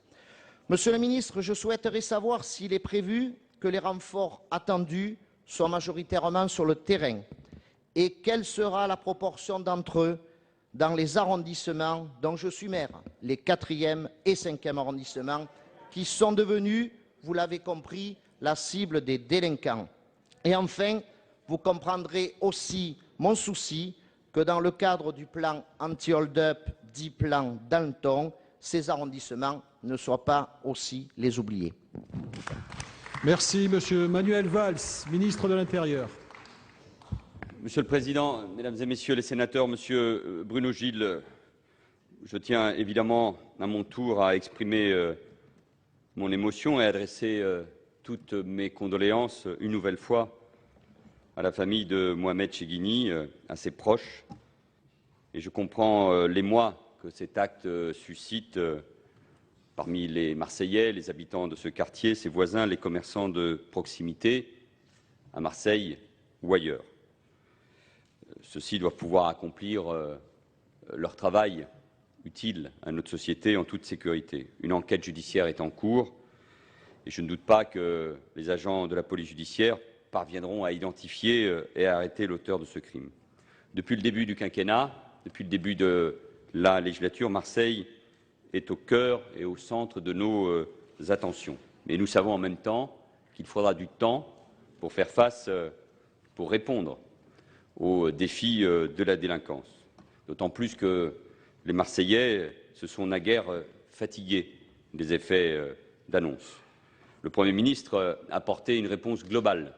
Monsieur le ministre, je souhaiterais savoir s'il est prévu que les renforts attendus soient majoritairement sur le terrain et quelle sera la proportion d'entre eux dans les arrondissements dont je suis maire, les 4e et 5e arrondissements, qui sont devenus, vous l'avez compris, la cible des délinquants. Et enfin, vous comprendrez aussi mon souci que dans le cadre du plan anti-hold-up, dit plan Danton, ces arrondissements ne soient pas aussi les oubliés. Merci, Monsieur Manuel Valls, ministre de l'Intérieur. Monsieur le Président, Mesdames et Messieurs les sénateurs, Monsieur Bruno Gilles, je tiens évidemment à mon tour à exprimer mon émotion et adresser toutes mes condoléances une nouvelle fois à la famille de Mohamed Cheghini, à ses proches. Et je comprends l'émoi que cet acte suscite parmi les Marseillais, les habitants de ce quartier, ses voisins, les commerçants de proximité, à Marseille ou ailleurs. Ceux-ci doivent pouvoir accomplir leur travail utile à notre société en toute sécurité. Une enquête judiciaire est en cours et je ne doute pas que les agents de la police judiciaire parviendront à identifier et à arrêter l'auteur de ce crime. Depuis le début du quinquennat, depuis le début de la législature, Marseille est au cœur et au centre de nos attentions. Mais nous savons en même temps qu'il faudra du temps pour faire face, pour répondre aux défis de la délinquance. D'autant plus que les Marseillais se sont naguère fatigués des effets d'annonce. Le Premier ministre a apporté une réponse globale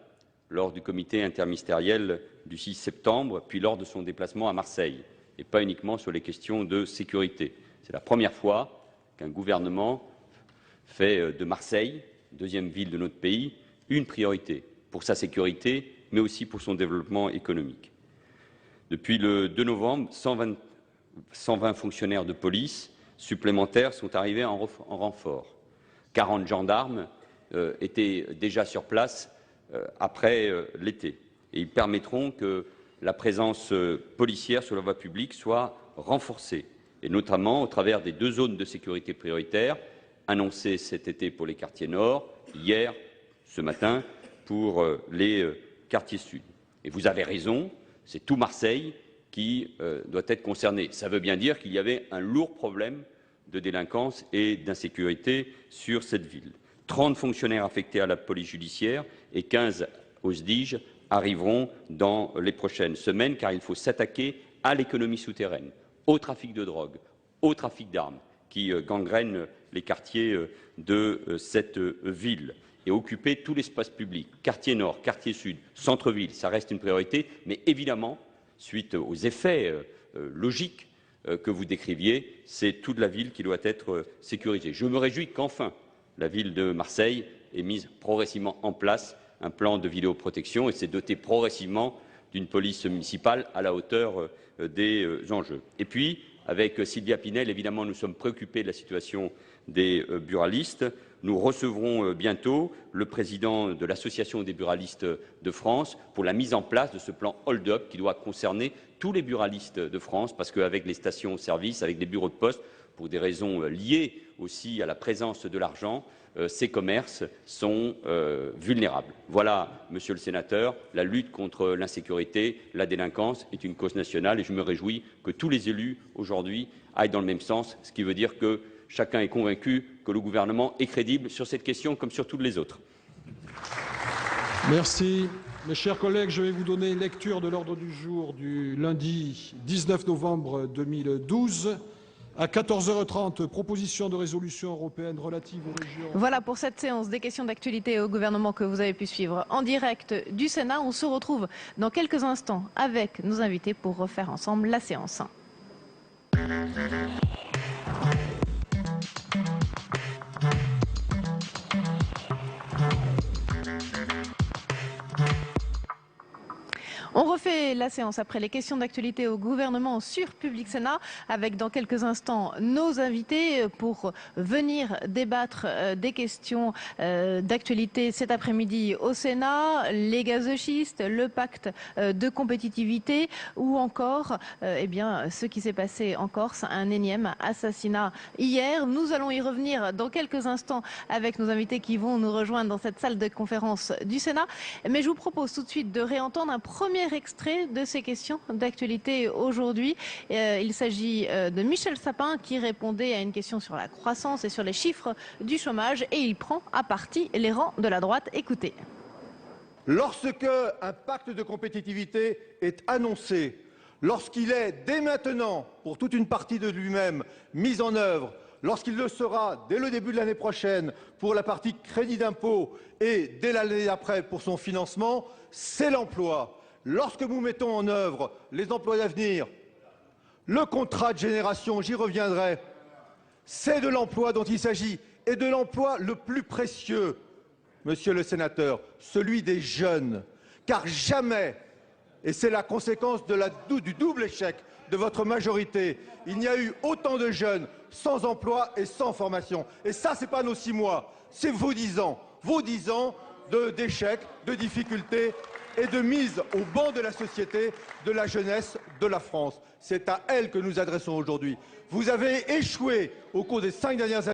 lors du comité interministériel du 6 septembre, puis lors de son déplacement à Marseille, et pas uniquement sur les questions de sécurité. C'est la première fois qu'un gouvernement fait de Marseille, deuxième ville de notre pays, une priorité pour sa sécurité, mais aussi pour son développement économique. Depuis le 2 novembre, 120 fonctionnaires de police supplémentaires sont arrivés en renfort. 40 gendarmes étaient déjà sur place après l'été. Et ils permettront que la présence policière sur la voie publique soit renforcée, et notamment au travers des 2 zones de sécurité prioritaires annoncées cet été pour les quartiers nord, hier, ce matin, pour les quartiers sud. Et vous avez raison, c'est tout Marseille qui doit être concerné. Ça veut bien dire qu'il y avait un lourd problème de délinquance et d'insécurité sur cette ville. 30 fonctionnaires affectés à la police judiciaire et 15 au SDIG arriveront dans les prochaines semaines, car il faut s'attaquer à l'économie souterraine, au trafic de drogue, au trafic d'armes qui gangrène les quartiers de cette ville, et occuper tout l'espace public, quartier nord, quartier sud, centre-ville, ça reste une priorité, mais évidemment, suite aux effets logiques que vous décriviez, c'est toute la ville qui doit être sécurisée. Je me réjouis qu'enfin la ville de Marseille ait mis progressivement en place un plan de vidéoprotection et s'est doté progressivement d'une police municipale à la hauteur des enjeux. Et puis, avec Sylvia Pinel, évidemment, nous sommes préoccupés de la situation des buralistes. Nous recevrons bientôt le président de l'Association des buralistes de France pour la mise en place de ce plan hold-up qui doit concerner tous les buralistes de France, parce qu'avec les stations-service, avec les bureaux de poste, pour des raisons liées aussi à la présence de l'argent, ces commerces sont vulnérables. Voilà, Monsieur le Sénateur, la lutte contre l'insécurité, la délinquance est une cause nationale et je me réjouis que tous les élus aujourd'hui aillent dans le même sens, ce qui veut dire que chacun est convaincu que le gouvernement est crédible sur cette question comme sur toutes les autres. Merci. Mes chers collègues, je vais vous donner lecture de l'ordre du jour du lundi 19 novembre 2012. À 14h30, proposition de résolution européenne relative aux régions. Voilà pour cette séance des questions d'actualité au gouvernement que vous avez pu suivre en direct du Sénat. On se retrouve dans quelques instants avec nos invités pour refaire ensemble la séance. On refait la séance après les questions d'actualité au gouvernement sur Public Sénat avec dans quelques instants nos invités pour venir débattre des questions d'actualité cet après-midi au Sénat, les gaz de schiste, le pacte de compétitivité ou encore ce qui s'est passé en Corse, un énième assassinat hier. Nous allons y revenir dans quelques instants avec nos invités qui vont nous rejoindre dans cette salle de conférence du Sénat. Mais je vous propose tout de suite de réentendre un premier extrait de ces questions d'actualité aujourd'hui. Il s'agit de Michel Sapin qui répondait à une question sur la croissance et sur les chiffres du chômage et il prend à partie les rangs de la droite. Écoutez. Lorsque un pacte de compétitivité est annoncé, lorsqu'il est dès maintenant, pour toute une partie de lui-même, mis en œuvre, lorsqu'il le sera dès le début de l'année prochaine pour la partie crédit d'impôt et dès l'année d'après pour son financement, c'est l'emploi. Lorsque nous mettons en œuvre les emplois d'avenir, le contrat de génération, j'y reviendrai, c'est de l'emploi dont il s'agit et de l'emploi le plus précieux, monsieur le sénateur, celui des jeunes. Car jamais, et c'est la conséquence du double échec de votre majorité, il n'y a eu autant de jeunes sans emploi et sans formation. Et ça, ce n'est pas nos 6 mois, c'est vos 10 ans d'échecs, de difficultés et de mise au banc de la société de la jeunesse de la France. C'est à elle que nous adressons aujourd'hui. Vous avez échoué au cours des 5 dernières années.